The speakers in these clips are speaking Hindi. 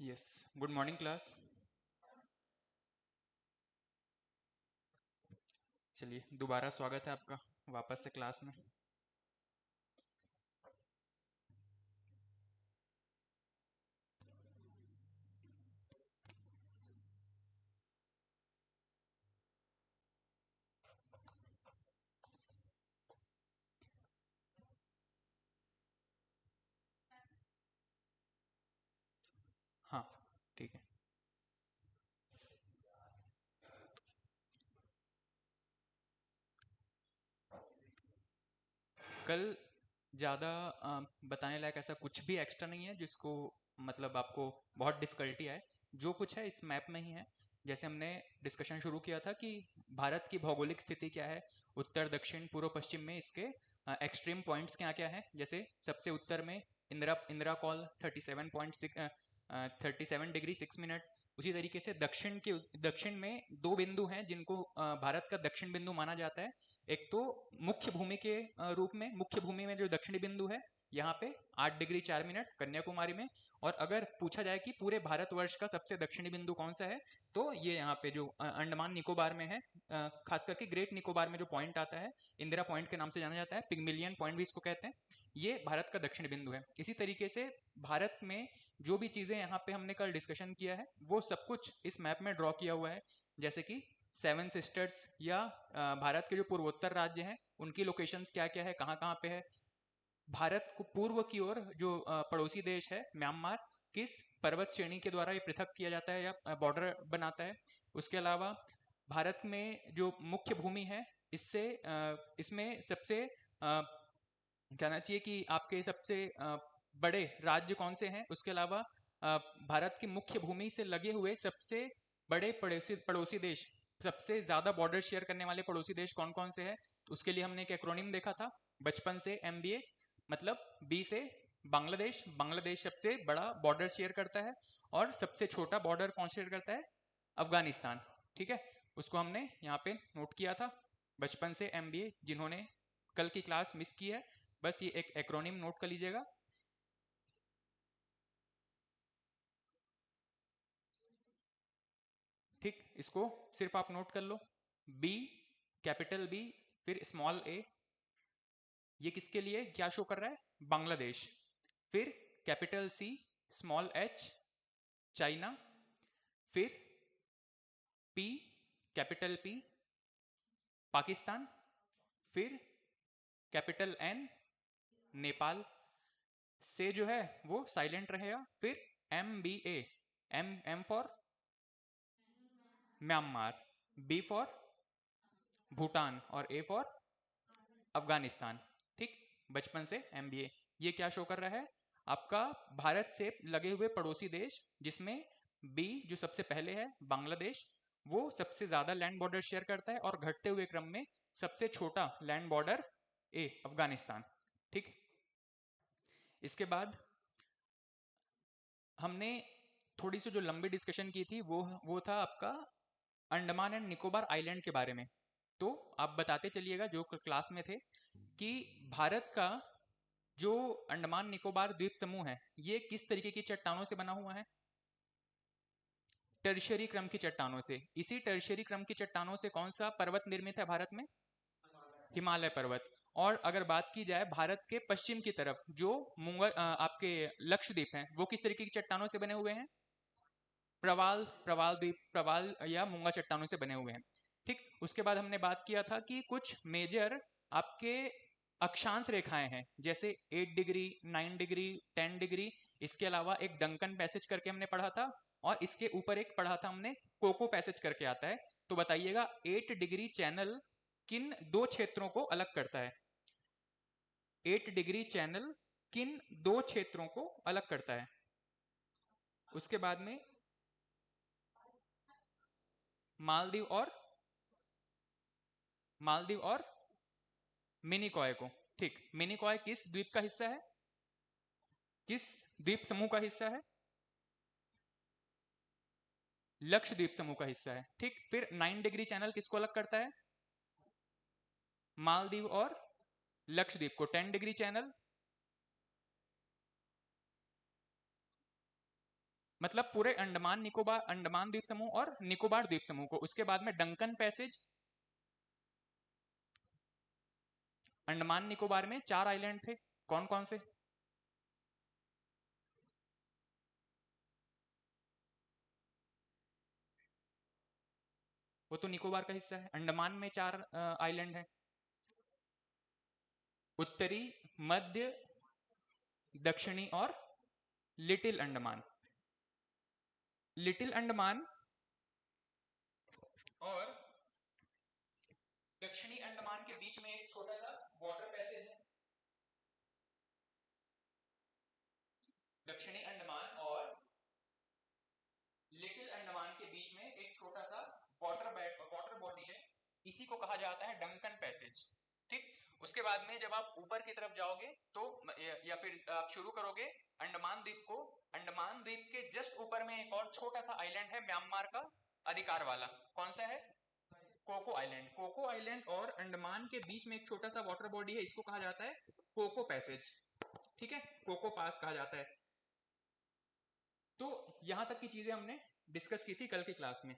यस। Good morning class. चलिए, दोबारा स्वागत है आपका वापस से क्लास में। हाँ, ठीक है। कल ज़्यादा बताने लायक ऐसा कुछ भी एक्स्ट्रा नहीं है जिसको मतलब आपको बहुत डिफिकल्टी आए। जो कुछ है इस मैप में ही है। जैसे हमने डिस्कशन शुरू किया था कि भारत की भौगोलिक स्थिति क्या है, उत्तर दक्षिण पूर्व पश्चिम में इसके एक्सट्रीम पॉइंट्स क्या क्या है। जैसे सबसे उत्तर में इंदिरा इंदिरा कॉल 37.6 उसी तरीके से दक्षिण में दो बिंदु हैं जिनको भारत का दक्षिण बिंदु माना जाता है। एक तो मुख्य भूमि के रूप में, मुख्य भूमि में जो दक्षिणी बिंदु है यहाँ पे 8 डिग्री 4 मिनट कन्याकुमारी में। और अगर पूछा जाए कि पूरे भारतवर्ष का सबसे दक्षिणी बिंदु कौन सा है, तो ये यहाँ पे जो अंडमान निकोबार में है, खास करके ग्रेट निकोबार में जो पॉइंट आता है, इंदिरा पॉइंट के नाम से जाना जाता है, पिग्मिलियन पॉइंट भी इसको कहते हैं। ये भारत का दक्षिण बिंदु है। इसी तरीके से भारत में जो भी चीजें यहाँ पे हमने कल डिस्कशन किया है वो सब कुछ इस मैप में ड्रॉ किया हुआ है। जैसे कि सेवन सिस्टर्स या भारत के जो पूर्वोत्तर राज्य हैं उनकी लोकेशंस क्या क्या है, कहाँ कहाँ पे है। भारत को पूर्व की ओर जो पड़ोसी देश है म्यांमार, किस पर्वत श्रेणी के द्वारा ये पृथक किया जाता है या बॉर्डर बनाता है। उसके अलावा भारत में जो मुख्य भूमि है, इसमें सबसे कहना चाहिए कि आपके सबसे बड़े राज्य कौन से हैं। उसके अलावा भारत की मुख्य भूमि से लगे हुए सबसे बड़े पड़ोसी पड़ोसी देश, सबसे ज्यादा बॉर्डर शेयर करने वाले पड़ोसी देश कौन कौन से हैं। तो उसके लिए हमने एक एक्रोनिम देखा था बचपन से, MBA। मतलब बी से बांग्लादेश, बांग्लादेश सबसे बड़ा बॉर्डर शेयर करता है। और सबसे छोटा बॉर्डर कौन शेयर करता है? अफगानिस्तान। ठीक है, उसको हमने यहाँ पे नोट किया था बचपन से। MBA जिन्होंने कल की क्लास मिस की है, बस ये एक एक्रोनिम नोट कर लीजिएगा। ठीक, इसको सिर्फ आप नोट कर लो। बी, कैपिटल बी, फिर स्मॉल ए, ये किसके लिए क्या शो कर रहा है? बांग्लादेश। फिर capital C, small H, China. फिर पी, कैपिटल पी, पाकिस्तान। फिर कैपिटल एन, नेपाल। से जो है वो साइलेंट रहेगा। फिर MBA, M for Myanmar, B for Bhutan और ए फॉर अफगानिस्तान। ठीक, बचपन से MBA। ये क्या शो कर रहा है? आपका भारत से लगे हुए पड़ोसी देश, जिसमें बी जो सबसे पहले है बांग्लादेश, वो सबसे ज्यादा लैंड बॉर्डर शेयर करता है। और घटते हुए क्रम में सबसे छोटा लैंड बॉर्डर ए, अफगानिस्तान। ठीक, इसके बाद हमने थोड़ी सी जो लंबी डिस्कशन की थी वो था आपका अंडमान एंड निकोबार आइलैंड के बारे में। तो आप बताते चलिएगा जो क्लास में थे कि भारत का जो अंडमान निकोबार द्वीप समूह है ये किस तरीके की चट्टानों से बना हुआ है? टर्शियरी क्रम की चट्टानों से। इसी टर्शियरी क्रम की चट्टानों से कौन सा पर्वत निर्मित है भारत में? हिमालय पर्वत। और अगर बात की जाए भारत के पश्चिम की तरफ जो आपके लक्षद्वीप हैं, वो किस तरीके की चट्टानों से बने हुए हैं? प्रवाल प्रवाल द्वीप, प्रवाल या मूंगा चट्टानों से बने हुए हैं। ठीक, उसके बाद हमने बात किया था कि कुछ मेजर आपके अक्षांश रेखाएं हैं, जैसे 8 डिग्री, 9 डिग्री, 10 डिग्री। इसके अलावा एक डंकन पैसेज करके हमने पढ़ा था। और इसके ऊपर एक पढ़ा था हमने, कोको पैसेज करके आता है। तो बताइएगा 8 डिग्री चैनल किन दो क्षेत्रों को अलग करता है? 8 डिग्री चैनल किन दो क्षेत्रों को अलग करता है? उसके बाद में मालदीव और मालदीव और मिनिकॉय को। ठीक, मिनिकॉय किस द्वीप का हिस्सा है? किस द्वीप समूह का हिस्सा है? लक्षद्वीप समूह का हिस्सा है। ठीक, फिर 9 डिग्री चैनल किसको अलग करता है? मालदीव और लक्षद्वीप को। 10 डिग्री चैनल मतलब पूरे अंडमान निकोबार, अंडमान द्वीप समूह और निकोबार द्वीप समूह को। उसके बाद में डंकन पैसेज, अंडमान निकोबार में 4 आइलैंड थे, कौन कौन से? वो तो निकोबार का हिस्सा है। अंडमान में 4 आइलैंड है, उत्तरी, मध्य, दक्षिणी और लिटिल अंडमान। लिटिल अंडमान और दक्षिणी अंडमान के बीच में एक छोटा सा वाटर पैसेज है। दक्षिणी अंडमान और लिटिल अंडमान के बीच में एक छोटा सा वाटर बॉडी है, इसी को कहा जाता है डंकन पैसेज। ठीक, उसके बाद में जब आप ऊपर की तरफ जाओगे तो या फिर आप शुरू करोगे अंडमान द्वीप को, अंडमान द्वीप के जस्ट ऊपर में एक और छोटा सा आइलैंड है म्यांमार का अधिकार वाला, कौन सा है? Cocoa island. कोको आइलैंड और अंडमान के बीच में एक छोटा सा वाटर बॉडी है, इसको कहा जाता है कोको पैसेज। ठीक है, कोको पास कहा जाता है। तो यहां तक की चीजें हमने डिस्कस की थी कल की क्लास में।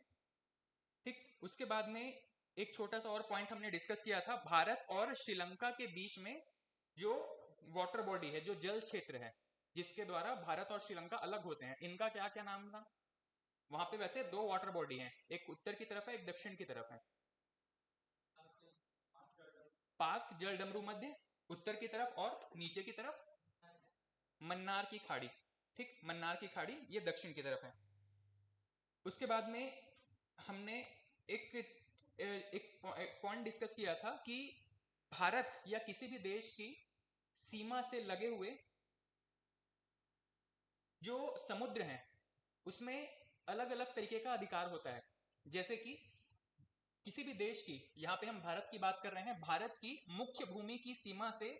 ठीक, उसके बाद में एक छोटा सा और पॉइंट हमने डिस्कस किया था, भारत और श्रीलंका के बीच में जो वाटर बॉडी है, जो जल क्षेत्र है जिसके द्वारा भारत और श्रीलंका अलग होते हैं, इनका क्या क्या नाम था? वहां पे वैसे 2 वाटर बॉडी हैं, एक उत्तर की तरफ है, एक दक्षिण की तरफ है। पाक जल डमरू मध्य उत्तर की तरफ, और नीचे की तरफ मन्नार की खाड़ी। ठीक, मन्नार की खाड़ी ये दक्षिण की तरफ है। उसके बाद में हमने एक पॉइंट डिस्कस किया था कि भारत या किसी भी देश की सीमा से लगे हुए जो समुद्र हैं उसमें अलग अलग तरीके का अधिकार होता है। जैसे कि किसी भी देश की, यहां पे हम भारत की बात कर रहे हैं, भारत की मुख्य भूमि की सीमा से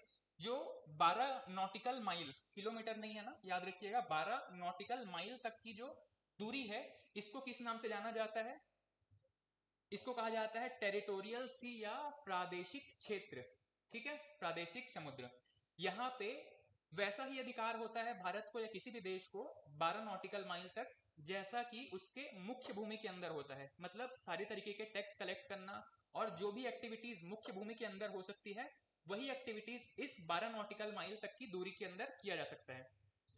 जो 12 नॉटिकल माइल, किलोमीटर नहीं है ना, याद रखिएगा, 12 नॉटिकल माइल तक की जो दूरी है, इसको किस नाम से जाना जाता है? इसको कहा जाता है टेरिटोरियल सी या प्रादेशिक क्षेत्र। ठीक है, प्रादेशिक समुद्र। यहां पे वैसा ही अधिकार होता है भारत को या किसी भी देश को 12 नॉटिकल माइल तक, जैसा कि उसके मुख्य भूमि के अंदर होता है। मतलब सारी तरीके के टैक्स कलेक्ट करना और जो भी एक्टिविटीज मुख्य भूमि के अंदर हो सकती है, वही एक्टिविटीज इस 12 नॉटिकल माइल तक की दूरी के अंदर किया जा सकता है।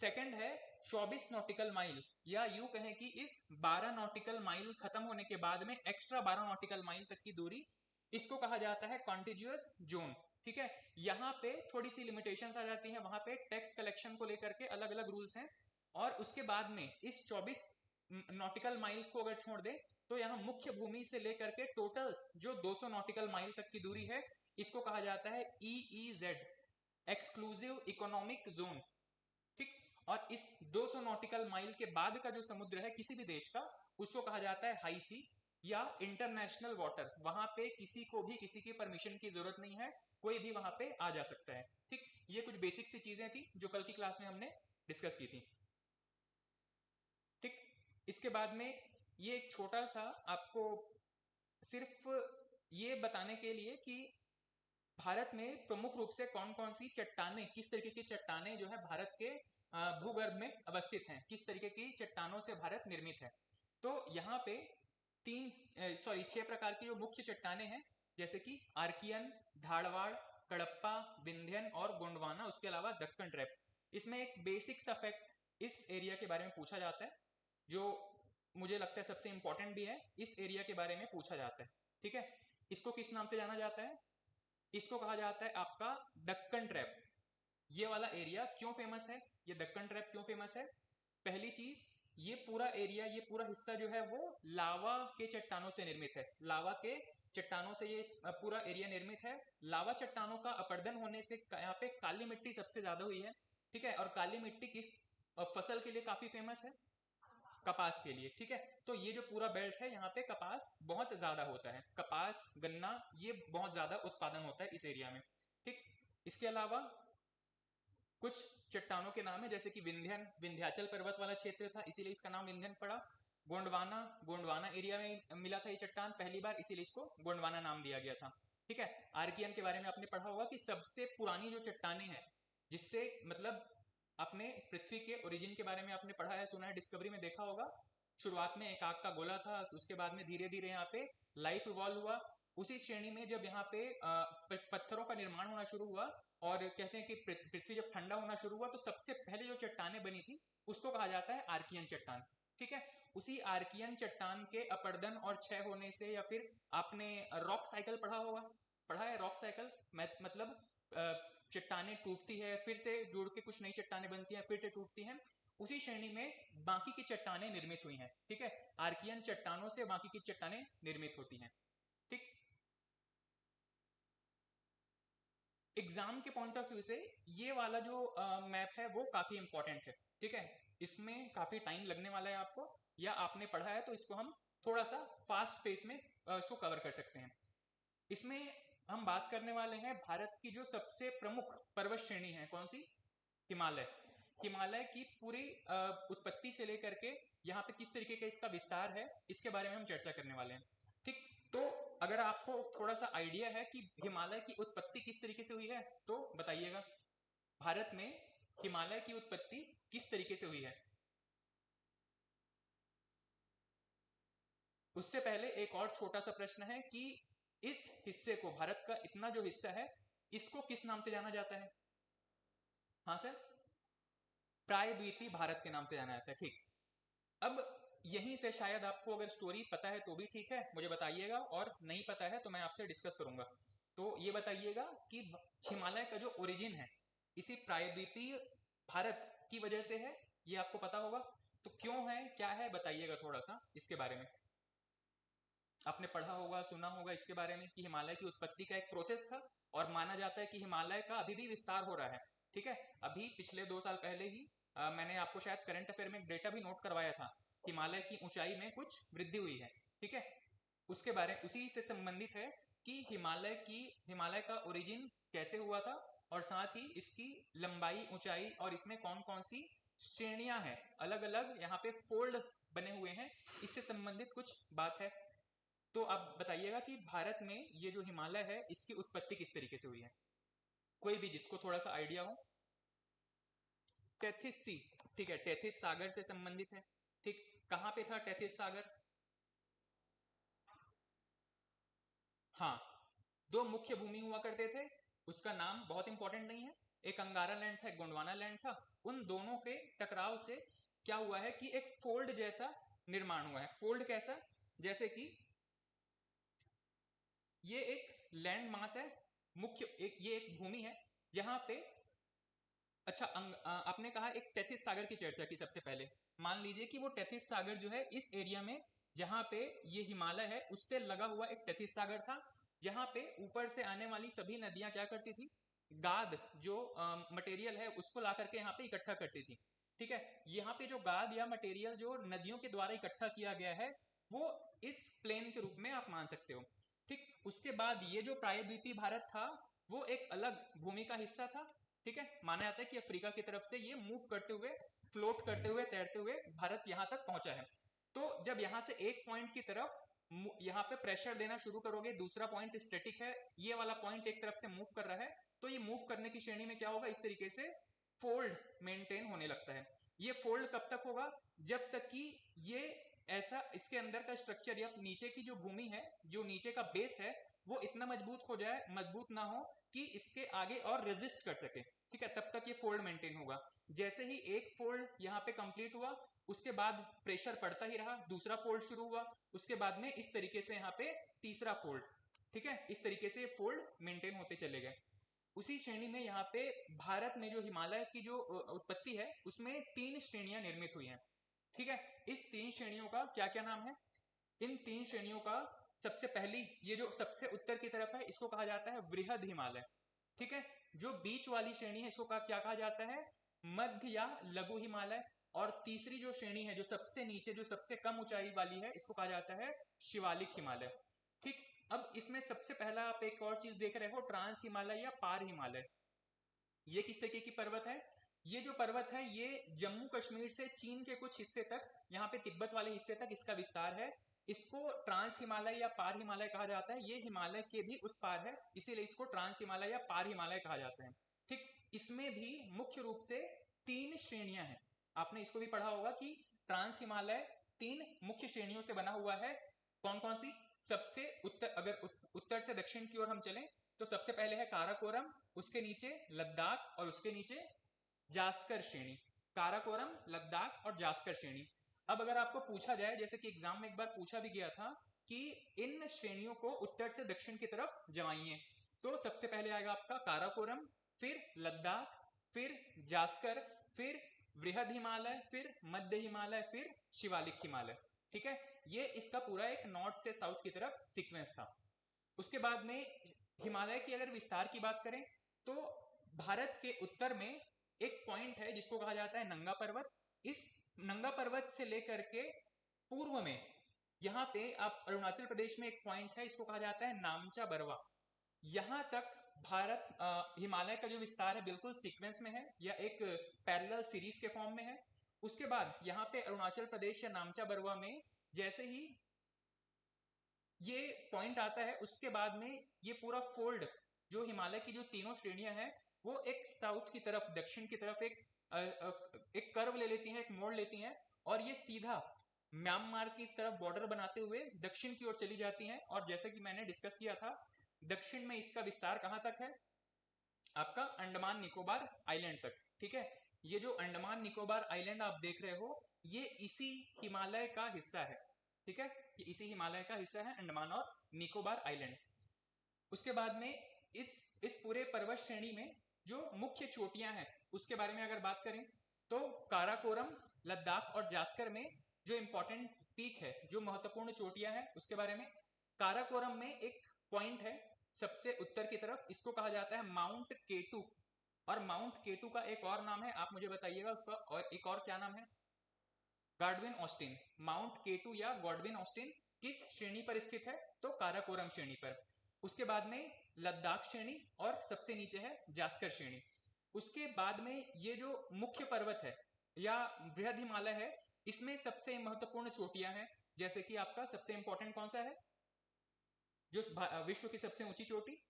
सेकंड है 24 नॉटिकल माइल, या यूं कहें कि इस 12 नॉटिकल माइल खत्म होने के बाद में एक्स्ट्रा 12 नॉटिकल माइल तक की दूरी, इसको कहा जाता है कॉन्टिजियस जोन। ठीक है, यहाँ पे थोड़ी सी लिमिटेशंस आ जाती हैं, वहां पे टैक्स कलेक्शन को लेकर के अलग अलग रूल्स हैं। और उसके बाद में इस 24 नॉटिकल माइल को अगर छोड़ दे तो यहाँ मुख्य भूमि से लेकर के टोटल जो 200 नॉटिकल माइल तक की दूरी है, इसको कहा जाता है EEZ, एक्सक्लूसिव इकोनॉमिक जोन। ठीक, और इस 200 नॉटिकल माइल के बाद का जो समुद्र है किसी भी देश का, उसको कहा जाता है हाई सी या इंटरनेशनल वाटर। वहां पे किसी को भी किसी की परमिशन की जरूरत नहीं है, कोई भी वहां पे आ जा सकता है। ठीक, ये कुछ बेसिक सी चीजें थी जो कल की क्लास में हमने डिस्कस की थी। ठीक, इसके बाद में ये एक छोटा सा आपको सिर्फ ये बताने के लिए कि भारत में प्रमुख रूप से कौन कौन सी चट्टानें, किस तरीके की चट्टानें जो है भारत के भूगर्भ में अवस्थित हैं, किस तरीके की चट्टानों से भारत निर्मित है। तो यहाँ पे 6 प्रकार की जो मुख्य चट्टानें हैं, जैसे कि आर्कियन, धारवाड़, कडप्पा, विंध्यन और गोंडवाना, उसके अलावा दक्कन ट्रैप। इसमें एक बेसिक सा फैक्ट इस एरिया के बारे में पूछा जाता है, जो मुझे लगता है सबसे इंपॉर्टेंट भी है, इस एरिया के बारे में पूछा जाता है। ठीक है, इसको किस नाम से जाना जाता है? इसको कहा जाता है आपका दक्कन ट्रैप। ये वाला एरिया क्यों फेमस है, ये दक्कन ट्रैप क्यों फेमस है? पहली चीज, ये पूरा एरिया, ये पूरा हिस्सा जो है वो लावा के चट्टानों से निर्मित है। लावा के चट्टानों से ये पूरा एरिया निर्मित है। लावा चट्टानों का अपरदन होने से यहाँ पे काली मिट्टी सबसे ज्यादा हुई है। ठीक है, और काली मिट्टी किस फसल के लिए काफी फेमस है? कपास के लिए। ठीक है, तो ये जो पूरा बेल्ट है यहाँ पे कपास बहुत ज्यादा होता है, कपास, गन्ना, ये बहुत ज्यादा उत्पादन होता है इस एरिया में। ठीक, इसके अलावा कुछ चट्टानों के नाम है, जैसे कि विंध्यन, विंध्याचल पर्वत वाला क्षेत्र था इसीलिए इसका नाम विंध्यन पड़ा। गोंडवाना, गोंडवाना एरिया में मिला था ये चट्टान पहली बार, इसीलिए इसको गोंडवाना नाम दिया गया था। ठीक है, आर्कियन के बारे में आपने पढ़ा होगा कि सबसे पुरानी जो चट्टानें हैं, जिससे मतलब आपने पृथ्वी के ओरिजिन के बारे में आपने पढ़ा है, सुना है, डिस्कवरी में देखा होगा। शुरुआत में एक आग का गोला था, उसके बाद में धीरे धीरे यहाँ पे लाइफ इवॉल्व हुआ। उसी श्रेणी में जब यहाँ पे पत्थरों का निर्माण होना शुरू हुआ, और कहते हैं कि पृथ्वी जब ठंडा होना शुरू हुआ, तो सबसे पहले जो चट्टानें बनी थी उसको कहा जाता है आर्कियन चट्टान। ठीक है, उसी आर्कियन चट्टान के अपरदन और क्षय होने से, या फिर आपने रॉक साइकिल पढ़ा होगा, पढ़ा है रॉक साइकिल, मतलब चट्टानें टूटती है, फिर से जुड़ के कुछ नई चट्टानें बनती हैं, फिर से टूटती हैं, उसी श्रेणी में बाकी की चट्टानें निर्मित हुई हैं। ठीक है, आर्कियन चट्टानों से बाकी की चट्टानें निर्मित होती हैं। ठीक, एग्जाम के पॉइंट ऑफ व्यू से ये वाला जो मैप है वो काफी इंपॉर्टेंट है। ठीक है, इसमें काफी टाइम लगने वाला है आपको, या आपने पढ़ा है तो इसको हम थोड़ा सा फास्ट पेस में इसको कवर कर सकते हैं। इसमें हम बात करने वाले हैं भारत की जो सबसे प्रमुख पर्वत श्रेणी है, कौन सी? हिमालय। हिमालय की पूरी उत्पत्ति से लेकर के यहाँ पे किस तरीके का इसका विस्तार है, इसके बारे में हम चर्चा करने वाले हैं। ठीक, तो अगर आपको थोड़ा सा आइडिया है कि हिमालय की उत्पत्ति किस तरीके से हुई है तो बताइएगा, भारत में हिमालय की उत्पत्ति किस तरीके से हुई है। उससे पहले एक और छोटा सा प्रश्न है कि इस हिस्से को, भारत का इतना जो हिस्सा है, इसको किस नाम से जाना जाता है? हाँ सर, प्रायद्वीपीय भारत के नाम से जाना जाता है। ठीक, अब यहीं से शायद आपको अगर स्टोरी पता है तो भी ठीक है, मुझे बताइएगा, और नहीं पता है तो मैं आपसे डिस्कस करूंगा। तो ये बताइएगा कि हिमालय का जो ओरिजिन है इसी प्रायद्वीपीय भारत की वजह से है, ये आपको पता होगा। तो क्यों है, क्या है, बताइएगा थोड़ा सा इसके बारे में। आपने पढ़ा होगा, सुना होगा इसके बारे में कि हिमालय की उत्पत्ति का एक प्रोसेस था, और माना जाता है कि हिमालय का अभी भी विस्तार हो रहा है। ठीक है, अभी पिछले 2 साल पहले ही मैंने आपको शायद करंट अफेयर में एक डेटा भी नोट करवाया था, हिमालय की ऊंचाई में कुछ वृद्धि हुई है। ठीक है, उसके बारे, उसी से संबंधित है कि हिमालय का ओरिजिन कैसे हुआ था, और साथ ही इसकी लंबाई, ऊंचाई, और इसमें कौन कौन सी श्रेणियां हैं, अलग अलग यहाँ पे फोल्ड बने हुए हैं, इससे संबंधित कुछ बात है। तो आप बताइएगा कि भारत में ये जो हिमालय है इसकी उत्पत्ति किस तरीके से हुई है, कोई भी जिसको थोड़ा सा आइडिया हो। टेथिस सी, ठीक है, टेथिस सागर से संबंधित है। ठीक, कहां पे था टेथिस सागर? हाँ, दो मुख्य भूमि हुआ करते थे, उसका नाम बहुत इंपॉर्टेंट नहीं है, एक अंगारा लैंड था, एक गोंडवाना लैंड था। उन दोनों के टकराव से क्या हुआ है कि एक फोल्ड जैसा निर्माण हुआ है। फोल्ड कैसा? जैसे कि ये एक लैंड मास है, ये एक भूमि है जहां पे, अच्छा आपने कहा एक टेथिस सागर की चर्चा की सबसे पहले। मान लीजिए कि वो टेथिस सागर जो है इस एरिया में, जहां पे ये हिमालय है उससे लगा हुआ एक टेथिस सागर था, जहां पे ऊपर से आने वाली सभी नदियां क्या करती थी, गाद जो मटेरियल है उसको ला करके यहाँ पे इकट्ठा करती थी। ठीक है, यहाँ पे जो गाद या मटेरियल जो नदियों के द्वारा इकट्ठा किया गया है, वो इस प्लेन के रूप में आप मान सकते हो। ठीक, उसके बाद ये जो प्रायद्वीपीय भारत था वो एक अलग भूमि का हिस्सा था। ठीक है, माना जाता है कि अफ्रीका की तरफ से ये मूव करते हुए, फ्लोट करते हुए, तैरते हुए भारत यहां तक पहुंचा है। तो जब यहां से एक पॉइंट की तरफ यहाँ पे प्रेशर देना शुरू करोगे, दूसरा पॉइंट स्टैटिक है, ये वाला पॉइंट एक तरफ से मूव कर रहा है, तो ये मूव करने की श्रेणी में क्या होगा, इस तरीके से फोल्ड मेंटेन होने लगता है। ये फोल्ड कब तक होगा? जब तक कि ये ऐसा, इसके अंदर का स्ट्रक्चर या नीचे की जो भूमि है, जो नीचे का बेस है, वो इतना मजबूत हो जाए, मजबूत ना हो कि इसके आगे और रेजिस्ट कर सके। ठीक है, तब तक ये फोल्ड मेंटेन होगा। जैसे ही एक फोल्ड यहाँ पे कंप्लीट हुआ, उसके बाद प्रेशर पड़ता ही रहा, दूसरा फोल्ड शुरू हुआ, उसके बाद में इस तरीके से यहाँ पे तीसरा फोल्ड। ठीक है, इस तरीके से फोल्ड मेंटेन होते चले गए। उसी श्रेणी में यहाँ पे भारत में जो हिमालय की जो उत्पत्ति है उसमें 3 श्रेणियां निर्मित हुई हैं। ठीक है, इस 3 श्रेणियों का क्या क्या नाम है? इन 3 श्रेणियों का सबसे पहली, ये जो सबसे उत्तर की तरफ है इसको कहा जाता है वृहद हिमालय। ठीक है, जो बीच वाली श्रेणी है इसको क्या कहा जाता है? मध्य या लघु हिमालय। और तीसरी जो श्रेणी है, जो सबसे नीचे, जो सबसे कम ऊंचाई वाली है, इसको कहा जाता है शिवालिक हिमालय। ठीक, अब इसमें सबसे पहला आप एक और चीज देख रहे हो, ट्रांस हिमालय या पार हिमालय। ये किस तरीके की पर्वत है? ये जो पर्वत है ये जम्मू कश्मीर से चीन के कुछ हिस्से तक, यहाँ पे तिब्बत वाले हिस्से तक इसका विस्तार है। इसको ट्रांस हिमालय या पार हिमालय कहा जाता है। ये हिमालय के भी उस पार है, इसीलिए इसको ट्रांस हिमालय या पार हिमालय कहा जाता है। ठीक, इसमें भी मुख्य रूप से तीन श्रेणियां हैं। आपने इसको भी पढ़ा होगा कि ट्रांस हिमालय तीन मुख्य श्रेणियों से बना हुआ है। कौन कौन सी? सबसे उत्तर, अगर उत्तर से दक्षिण की ओर हम चलें तो सबसे पहले है काराकोरम, उसके नीचे लद्दाख और उसके नीचे जास्कर श्रेणी। काराकोरम, लद्दाख और जास्कर श्रेणी। अब अगर आपको पूछा जाए, जैसे कि एग्जाम में एक बार पूछा भी गया था कि इन श्रेणियों को उत्तर से दक्षिण की तरफ जमाइए, तो सबसे पहले आएगा आपका काराकोरम, फिर लद्दाख, फिर जास्कर, फिर वृहद हिमालय, फिर मध्य हिमालय, फिर शिवालिक हिमालय। ठीक है, ये इसका पूरा एक नॉर्थ से साउथ की तरफ सीक्वेंस था। उसके बाद में हिमालय की अगर विस्तार की बात करें तो भारत के उत्तर में एक पॉइंट है जिसको कहा जाता है नंगा पर्वत। इस नंगा पर्वत से लेकर के पूर्व में यहाँ पे आप अरुणाचल प्रदेश में एक पॉइंट है, इसको कहा जाता है नामचा बरवा। यहां तक भारत हिमालय का जो विस्तार है बिल्कुल सीक्वेंस में है या एक पैरेलल सीरीज के फॉर्म में है। उसके बाद यहाँ पे अरुणाचल प्रदेश या नामचा बरवा में जैसे ही ये पॉइंट आता है, उसके बाद में ये पूरा फोल्ड, जो हिमालय की जो तीनों श्रेणियां हैं, वो एक साउथ की तरफ, दक्षिण की तरफ एक कर्व ले लेती हैं, एक मोड़ लेती हैं, और ये सीधा म्यांमार की तरफ बॉर्डर बनाते हुए दक्षिण की ओर चली जाती हैं। और जैसे कि मैंने डिस्कस किया था, दक्षिण में इसका विस्तार कहां तक है? आपका अंडमान निकोबार आइलैंड तक। ठीक है, ये जो अंडमान निकोबार आइलैंड आप देख रहे हो, ये इसी हिमालय का हिस्सा है। ठीक है, ये इसी हिमालय का हिस्सा है, अंडमान और निकोबार आइलैंड। उसके बाद में इस पूरे पर्वत श्रेणी में जो मुख्य चोटियां हैं उसके बारे में अगर बात करें तो काराकोरम, लद्दाख और जास्कर में जो इंपॉर्टेंट पीक है, जो महत्वपूर्ण चोटियां हैं उसके बारे में, काराकोरम में एक पॉइंट है सबसे उत्तर की तरफ, इसको कहा जाता है माउंट केटू। और माउंट केटू का एक और नाम है, आप मुझे बताइएगा उसका और एक और क्या नाम है? Godwin Austen. माउंट केटू या गॉडविन ऑस्टिन किस श्रेणी पर स्थित है? तो काराकोरम श्रेणी पर। उसके बाद में लद्दाख श्रेणी और सबसे नीचे है जास्कर श्रेणी। उसके बाद में ये जो मुख्य पर्वत है या बृहद हिमालय है, इसमें सबसे महत्वपूर्ण चोटियां हैं। जैसे कि आपका सबसे इंपॉर्टेंट कौन सा है, जो विश्व की सबसे ऊंची चोटी?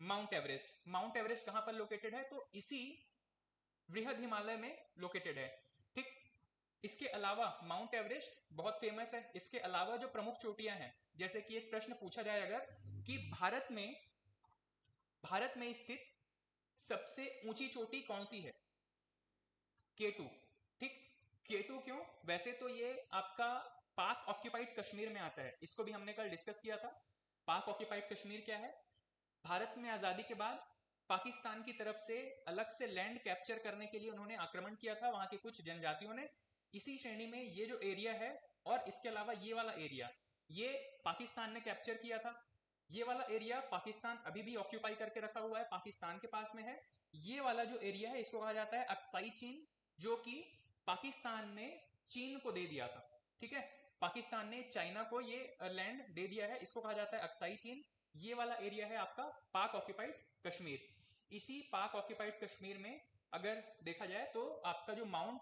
Mount Everest. माउंट एवरेस्ट कहां पर लोकेटेड है? तो इसी बृहद हिमालय में लोकेटेड है। ठीक, इसके अलावा माउंट एवरेस्ट बहुत फेमस है। इसके अलावा जो प्रमुख चोटियां हैं, जैसे कि एक प्रश्न पूछा जाए अगर कि भारत में स्थित सबसे ऊंची चोटी कौन सी है? केटू। ठीक, केटू क्यों? वैसे तो ये आपका पाक ऑक्यूपाइड कश्मीर में आता है, इसको भी हमने कल डिस्कस किया था। पाक ऑक्यूपाइड कश्मीर क्या है? भारत में आजादी के बाद पाकिस्तान की तरफ से अलग से लैंड कैप्चर करने के लिए उन्होंने आक्रमण किया था वहां की कुछ जनजातियों ने। इसी श्रेणी में ये जो एरिया है और इसके अलावा ये वाला एरिया, ये पाकिस्तान ने कैप्चर किया था। ये वाला एरिया पाकिस्तान अभी भी ऑक्यूपाई करके रखा हुआ है, पाकिस्तान के पास में है। ये वाला जो एरिया है इसको कहा जाता है अक्साई चीन, जो कि पाकिस्तान ने चीन को दे दिया था। ठीक है, पाकिस्तान ने चाइना को ये लैंड दे दिया है, इसको कहा जाता है अक्साई चीन। ये वाला एरिया है आपका पाक ऑक्यूपाइड कश्मीर। इसी पाक ऑक्यूपाइड कश्मीर में अगर देखा जाए तो आपका जो माउंट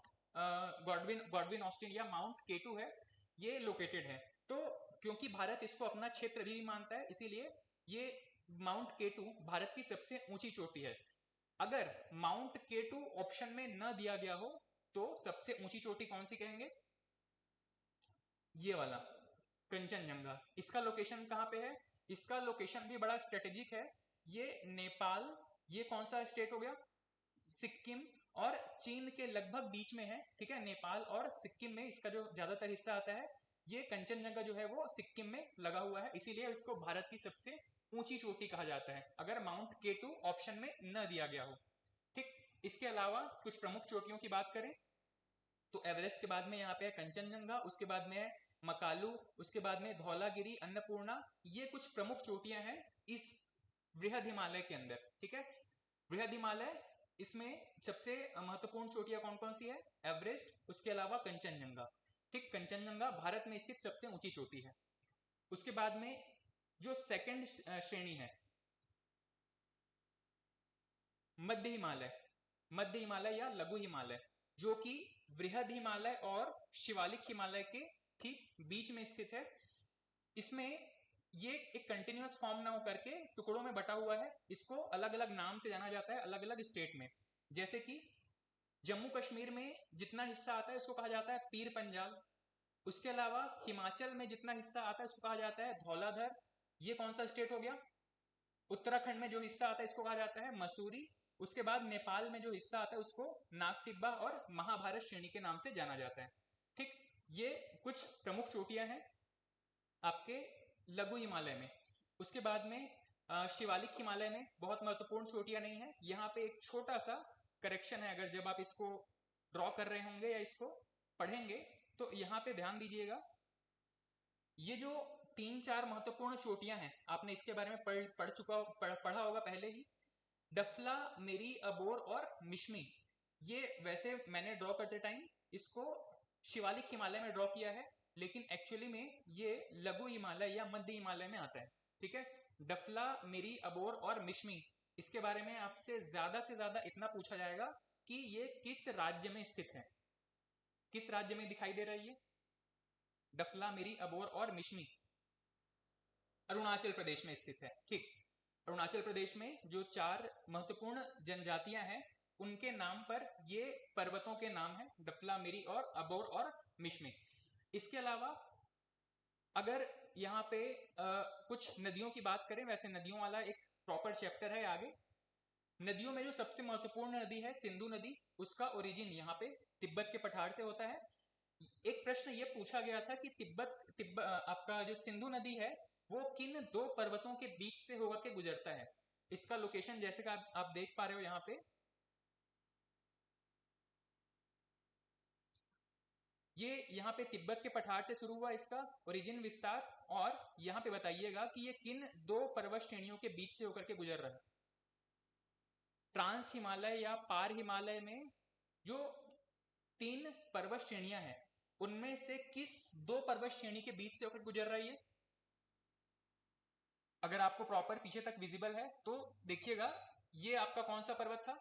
गॉडविन गॉडविन ऑस्टिन या माउंट केटू है, ये लोकेटेड है। तो क्योंकि भारत इसको अपना क्षेत्र भी मानता है, इसीलिए ये माउंट केटू भारत की सबसे ऊंची चोटी है। अगर माउंट केटू ऑप्शन में न दिया गया हो तो सबसे ऊंची चोटी कौन सी कहेंगे? ये वाला कंचनजंगा। इसका लोकेशन कहां पे है? इसका लोकेशन भी बड़ा स्ट्रेटेजिक है। ये नेपाल, ये कौन सा स्टेट हो गया? सिक्किम और चीन के लगभग बीच में है। ठीक है, नेपाल और सिक्किम में इसका जो ज्यादातर हिस्सा आता है। ये कंचनजंगा जो है वो सिक्किम में लगा हुआ है, इसीलिए इसको भारत की सबसे ऊंची चोटी कहा जाता है अगर माउंट केटू ऑप्शन में न दिया गया हो। ठीक, इसके अलावा कुछ प्रमुख चोटियों की बात करें तो एवरेस्ट के बाद में यहाँ पे है कंचनजंगा, उसके बाद में है मकालू, उसके बाद में धौलागिरी, अन्नपूर्णा। ये कुछ प्रमुख चोटियां हैं इस बृहद हिमालय के अंदर। ठीक है, बृहद हिमालय, इसमें सबसे महत्वपूर्ण चोटियां कौन कौन सी है? एवरेस्ट, उसके अलावा कंचनजंगा। ठीक, कंचनजंगा भारत में स्थित सबसे ऊंची चोटी है। उसके बाद में जो सेकंड श्रेणी है मध्य हिमालय, मध्य हिमालय या लघु हिमालय, जो कि बृहद हिमालय और शिवालिक हिमालय के ठीक बीच में स्थित है। इसमें ये एक कंटिन्यूअस फॉर्म ना हो करके टुकड़ों में बटा हुआ है, इसको अलग अलग नाम से जाना जाता है अलग अलग स्टेट में। जैसे कि जम्मू कश्मीर में जितना हिस्सा आता है उसको कहा जाता है पीर पंजाल। उसके अलावा हिमाचल में जितना हिस्सा आता है उसको कहा जाता है धौलाधर। ये कौन सा स्टेट हो गया? उत्तराखंड में जो हिस्सा आता है इसको कहा जाता है मसूरी। उसके बाद नेपाल में जो हिस्सा आता है उसको नागटिब्बा और महाभारत श्रेणी के नाम से जाना जाता है। ठीक, ये कुछ प्रमुख चोटियां हैं आपके लघु हिमालय में। उसके बाद में शिवालिक हिमालय में बहुत महत्वपूर्ण चोटियां नहीं है। यहाँ पे एक छोटा सा करेक्शन है, अगर जब आप इसको ड्रॉ कर रहे होंगे या इसको पढ़ेंगे तो यहाँ पे ध्यान दीजिएगा। ये जो तीन चार महत्वपूर्ण चोटियां हैं आपने इसके बारे में पढ़ा होगा पहले ही। डफला, मेरी, अबोर और मिश्मी। ये वैसे मैंने ड्रॉ करते टाइम इसको शिवालिक हिमालय में ड्रॉ किया है, लेकिन एक्चुअली में ये लघु हिमालय या मध्य हिमालय में आता है। ठीक है, डफला, मेरी, अबोर और मिश्मी, इसके बारे में आपसे से ज्यादा इतना पूछा जाएगा कि ये किस राज्य में स्थित है। किस राज्य में दिखाई दे रही है डफला, मेरी, अबोर और मिश्मी? अरुणाचल प्रदेश में स्थित है। ठीक, अरुणाचल प्रदेश में जो चार महत्वपूर्ण जनजातियां हैं उनके नाम पर ये पर्वतों के नाम है, डफला, मेरी और अबोर और मिश्मी। इसके अलावा अगर यहाँ पे कुछ नदियों की बात करें, वैसे नदियों वाला एक प्रॉपर चैप्टर है आगे। नदियों में जो सबसे महत्वपूर्ण नदी है सिंधु नदी, उसका ओरिजिन यहाँ पे तिब्बत के पठार से होता है। एक प्रश्न ये पूछा गया था कि तिब्बत आपका जो सिंधु नदी है वो किन दो पर्वतों के बीच से होकर के गुजरता है? इसका लोकेशन जैसे कि आप देख पा रहे हो यहाँ पे, ये यहाँ पे तिब्बत के पठार से शुरू हुआ इसका ओरिजिन विस्तार, और यहाँ पे बताइएगा कि ये किन दो पर्वत श्रेणियों के बीच से होकर के गुजर रहा है। ट्रांस हिमालय या पार हिमालय में जो तीन पर्वत श्रेणियां हैं उनमें से किस दो पर्वत श्रेणी के बीच से होकर गुजर रही है? अगर आपको प्रॉपर पीछे तक विजिबल है तो देखिएगा, ये आपका कौन सा पर्वत था?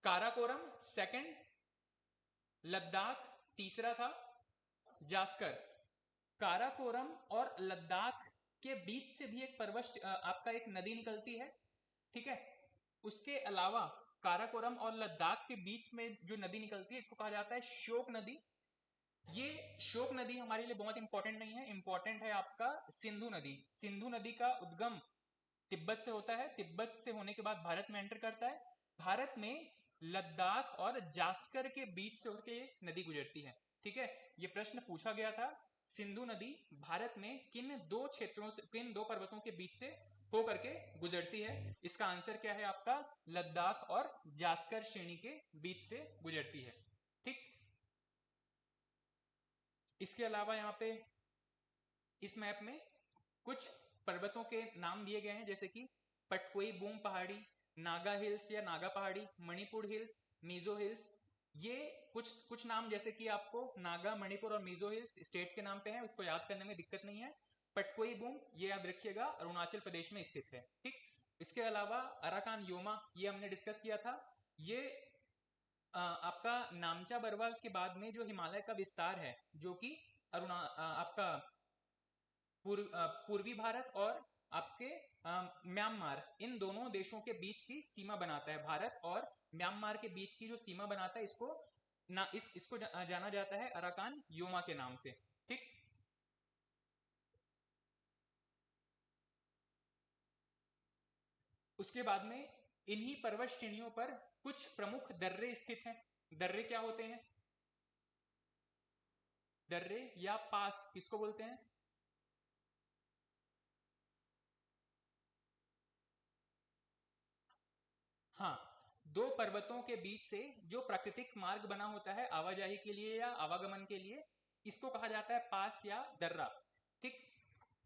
काराकोरम सेकंड, लद्दाख तीसरा था, जास्कर। काराकोरम और लद्दाख के बीच से भी एक पर्वत आपका एक नदी निकलती है। ठीक है, उसके अलावा काराकोरम और लद्दाख के बीच में जो नदी निकलती है इसको कहा जाता है श्योक नदी। ये शोक नदी हमारे लिए बहुत इंपॉर्टेंट नहीं है, इंपॉर्टेंट है आपका सिंधु नदी। सिंधु नदी का उद्गम तिब्बत से होता है, तिब्बत से होने के बाद भारत में एंटर करता है। भारत में लद्दाख और जास्कर के बीच से होकर ये नदी गुजरती है। ठीक है, ये प्रश्न पूछा गया था, सिंधु नदी भारत में किन दो क्षेत्रों से, किन दो पर्वतों के बीच से होकर के गुजरती है? इसका आंसर क्या है आपका? लद्दाख और जास्कर श्रेणी के बीच से गुजरती है। ठीक, इसके अलावा यहाँ पे इस मैप में कुछ पर्वतों के नाम दिए गए हैं, जैसे कि पटकोई बूम पहाड़ी, नागा हिल्स या नागा पहाड़ी, मणिपुर हिल्स, मिजो हिल्स। ये कुछ कुछ नाम जैसे कि आपको नागा, मणिपुर और मिजो हिल्स स्टेट के नाम पे हैं, उसको याद करने में दिक्कत नहीं है। पटकोई बूम ये याद रखिएगा अरुणाचल प्रदेश में स्थित है। ठीक, इसके अलावा अराकान योमा ये हमने डिस्कस किया था। ये आपका नामचा बरवा के बाद में जो हिमालय का विस्तार है, जो कि आपका पूर्वी भारत और आपके म्यांमार, इन दोनों देशों के बीच की सीमा बनाता है। भारत और म्यांमार के बीच की जो सीमा बनाता है इसको इसको जाना जाता है अराकान योमा के नाम से। ठीक, उसके बाद में इन्हीं पर्वत श्रेणियों पर कुछ प्रमुख दर्रे स्थित हैं। दर्रे क्या होते हैं? दर्रे या पास किसको बोलते हैं? हाँ, दो पर्वतों के बीच से जो प्राकृतिक मार्ग बना होता है आवाजाही के लिए या आवागमन के लिए, इसको कहा जाता है पास या दर्रा। ठीक,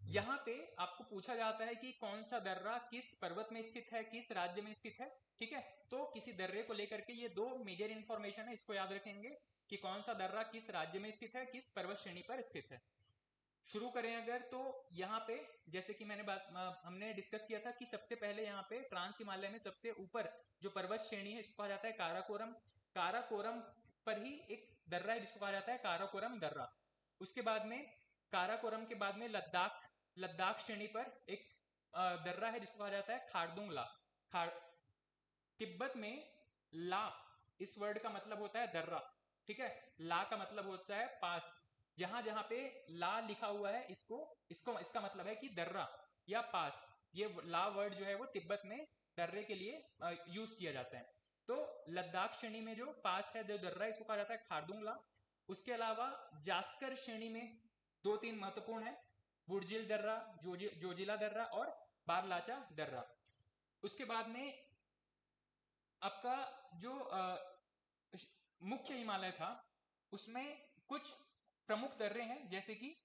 यहाँ पे आपको पूछा जाता है कि कौन सा दर्रा किस पर्वत में स्थित है, किस राज्य में स्थित है। ठीक है, तो किसी दर्रे को लेकर के ये दो मेजर इंफॉर्मेशन है, इसको याद रखेंगे कि कौन सा दर्रा किस राज्य में स्थित है, किस पर्वत श्रेणी पर स्थित है। शुरू करें अगर तो यहाँ पे जैसे कि हमने डिस्कस किया था कि सबसे पहले यहाँ पे ट्रांस हिमालय में सबसे ऊपर जो पर्वत श्रेणी है इसको कहा जाता है काराकोरम। काराकोरम पर ही एक दर्रा है जिसको कहा जाता है काराकोरम दर्रा। उसके बाद में काराकोरम के बाद में लद्दाख, लद्दाख श्रेणी पर एक दर्रा है जिसको कहा जाता है खारदुंग ला। तिब्बत में ला इस वर्ड का मतलब होता है दर्रा, ठीक है। ला का मतलब होता है पास। जहां जहां पे ला लिखा हुआ है इसको इसको इसका मतलब है कि दर्रा या पास। ये ला वर्ड जो है वो तिब्बत में दर्रे के लिए यूज किया जाता है। तो लद्दाख श्रेणी में जो पास है, जो दर्रा, इसको कहा जाता है खारदुंग ला। उसके अलावा जास्कर श्रेणी में दो तीन महत्वपूर्ण है, बुर्जिल दर्रा, जोजिला दर्रा और बारलाचा दर्रा। उसके बाद में आपका जो मुख्य हिमालय था उसमें कुछ प्रमुख दर्रे हैं, जैसे कि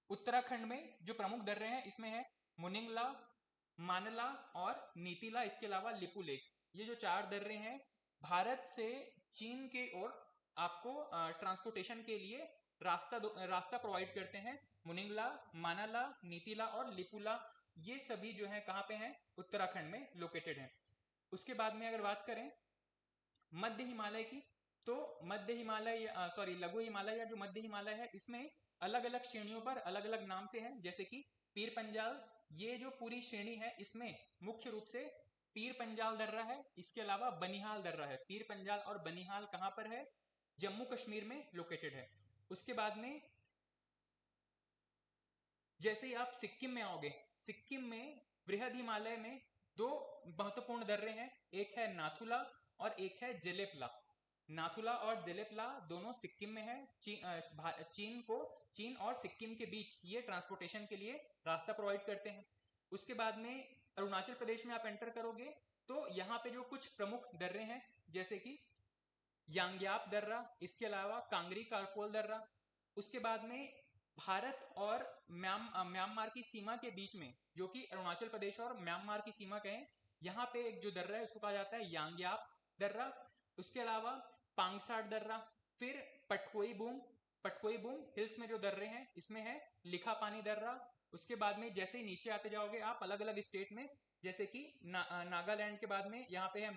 उत्तराखंड में जो प्रमुख दर्रे हैं इसमें है मुनिंगला, मानला और नीतिला। इसके अलावा लिपुलेख। ये जो चार दर्रे हैं भारत से चीन के ओर आपको ट्रांसपोर्टेशन के लिए रास्ता प्रोवाइड करते हैं। मुनिंगला, मानाला, नीतिला और लिपुला, ये सभी जो है कहाँ पे हैं? उत्तराखंड में लोकेटेड हैं। उसके बाद में अगर बात करें मध्य हिमालय की, तो मध्य हिमालय लघु हिमालय या जो मध्य हिमालय है इसमें अलग अलग श्रेणियों पर अलग अलग नाम से है, जैसे कि पीर पंजाल। ये जो पूरी श्रेणी है इसमें मुख्य रूप से पीर पंजाल दर्रा है, इसके अलावा बनिहाल दर्रा है। पीर पंजाल और बनिहाल कहां पर है? जम्मू कश्मीर में लोकेटेड है। उसके बाद में जैसे ही आप सिक्किम में आओगे, सिक्किम में बृहद हिमालय में दो महत्वपूर्ण दर्रे हैं, एक है नाथुला और एक है जेलेपला। नाथुला और जेलेपला दोनों सिक्किम में है। चीन और सिक्किम के बीच ये ट्रांसपोर्टेशन के लिए रास्ता प्रोवाइड करते हैं। उसके बाद में अरुणाचल प्रदेश में आप एंटर करोगे तो यहाँ पे जो कुछ प्रमुख दर्रे हैं, जैसे कि यांग्याप दर्रा, इसके अलावा कांगरी कारकोल दर्रा। उसके बाद में भारत और म्यांमार की सीमा के बीच में, जो कि अरुणाचल प्रदेश और म्यांमार की सीमा कहें, यहाँ पे एक जो दर्रा है उसको कहा जाता है यांग्याप दर्रा। उसके अलावा पांगसाट दर्रा, फिर पटकोई बूम हिल्स में जो दर्रे हैं इसमें है लिखा पानी दर्रा। उसके बाद में जैसे ही नीचे आते जाओगे आप अलग अलग स्टेट में, जैसे कि नागालैंड के बाद में यहाँ पे है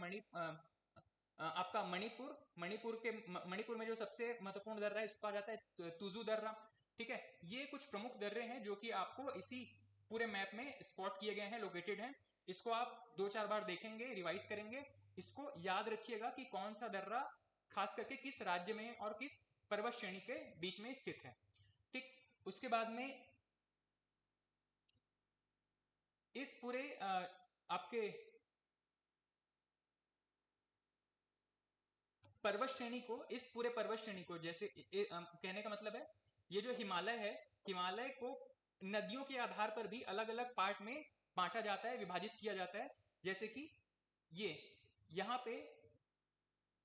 आपका मणिपुर में जो सबसे महत्वपूर्ण दर्रा है इसको कहा जाता है तुजू दर्रा, ठीक है। ये कुछ प्रमुख दर्रे हैं जो कि आपको इसी पूरे मैप में स्पॉट किए गए हैं, लोकेटेड हैं। इसको आप 2-4 बार देखेंगे, रिवाइज करेंगे। इसको याद रखिएगा कि कौन सा दर्रा खास करके किस राज्य में और किस पर्वत श्रेणी के बीच में स्थित है, ठीक। उसके बाद में इस पूरे आपके पर्वत श्रेणी को, इस पूरे पर्वत श्रेणी को, जैसे कहने का मतलब है ये जो हिमालय है, हिमालय को नदियों के आधार पर भी अलग अलग पार्ट में बांटा जाता है, विभाजित किया जाता है। जैसे कि ये यहाँ पे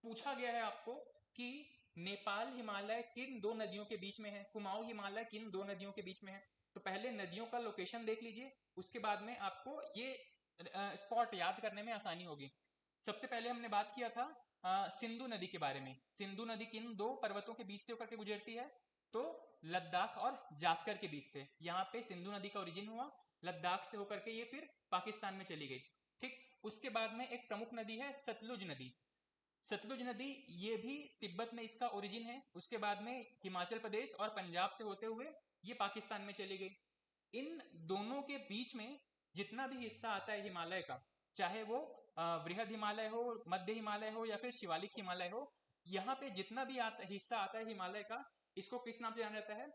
पूछा गया है आपको कि नेपाल हिमालय किन दो नदियों के बीच में है, कुमाऊं हिमालय किन दो नदियों के बीच में है। तो पहले नदियों का लोकेशन देख लीजिए, उसके बाद में आपको ये स्पॉट याद करने में आसानी होगी। सबसे पहले हमने बात किया था सिंधु नदी के बारे में। सिंधु नदी किन दो पर्वतों के बीच से होकर के गुजरती है? तो लद्दाख और जास्कर के बीच से। यहाँ पे सिंधु नदी का ओरिजिन हुआ, लद्दाख से होकर के ये फिर पाकिस्तान में चली गई, ठीक। उसके बाद में एक प्रमुख नदी है सतलुज नदी। सतलुज नदी ये भी तिब्बत में इसका ओरिजिन है। उसके बाद में हिमाचल प्रदेश और पंजाब से होते हुए ये पाकिस्तान में चली गई। इन दोनों के बीच में जितना भी हिस्सा आता है हिमालय का, चाहे वो बृहद हिमालय हो, मध्य हिमालय हो या फिर शिवालिक हिमालय हो, यहाँ पे जितना भी हिस्सा आता है हिमालय का, इसको किस नाम से जाना जाता है?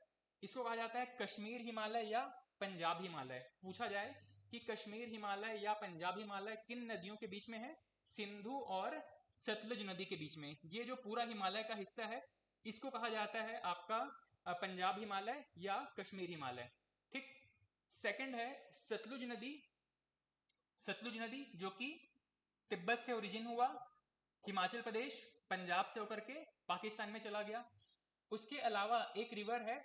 इसको कहा जाता है कश्मीर हिमालय या पंजाब हिमालय। पूछा जाए कि कश्मीर हिमालय या पंजाब हिमालय किन नदियों के बीच में है? सिंधु और सतलुज नदी के बीच में। ये जो पूरा हिमालय का हिस्सा है इसको कहा जाता है आपका पंजाब हिमालय या कश्मीर हिमालय, ठीक। सेकंड है सतलुज नदी। सतलुज नदी जो कि तिब्बत से ओरिजिन हुआ, हिमाचल प्रदेश पंजाब से होकर के पाकिस्तान में चला गया। उसके अलावा एक रिवर है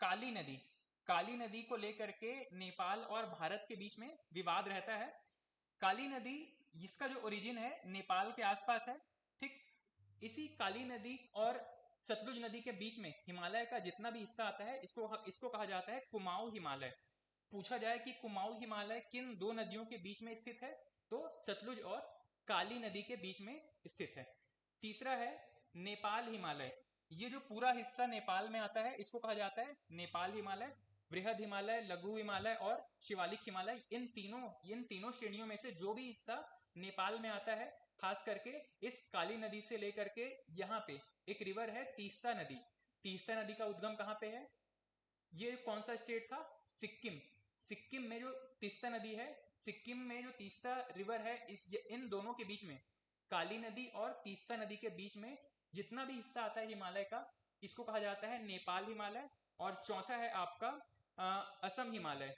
काली नदी। काली नदी को लेकर के नेपाल और भारत के बीच में विवाद रहता है। काली नदी, इसका जो ओरिजिन है नेपाल के आसपास है, ठीक। इसी काली नदी और सतलुज नदी के बीच में हिमालय का जितना भी हिस्सा आता है इसको कहा जाता है कुमाऊं हिमालय। पूछा जाए कि कुमाऊं हिमालय किन दो नदियों के बीच में स्थित है? तो सतलुज और काली नदी के बीच में स्थित है। तीसरा है नेपाल हिमालय। ये जो पूरा हिस्सा नेपाल में आता है इसको कहा जाता है नेपाल हिमालय, बृहद हिमालय, लघु हिमालय और शिवालिक हिमालय। इन तीनों श्रेणियों में से जो भी हिस्सा नेपाल में आता है, खास करके इस काली नदी से लेकर के यहाँ पे एक रिवर है तीस्ता नदी। तीस्ता नदी का उद्गम कहाँ पे है? ये कौन सा स्टेट था? सिक्किम। सिक्किम में जो तीस्ता नदी है, सिक्किम में जो तीस्ता रिवर है, इन दोनों के बीच में, काली नदी और तीस्ता नदी के बीच में जितना भी हिस्सा आता है हिमालय का, इसको कहा जाता है नेपाल हिमालय। और चौथा है आपका असम हिमालय।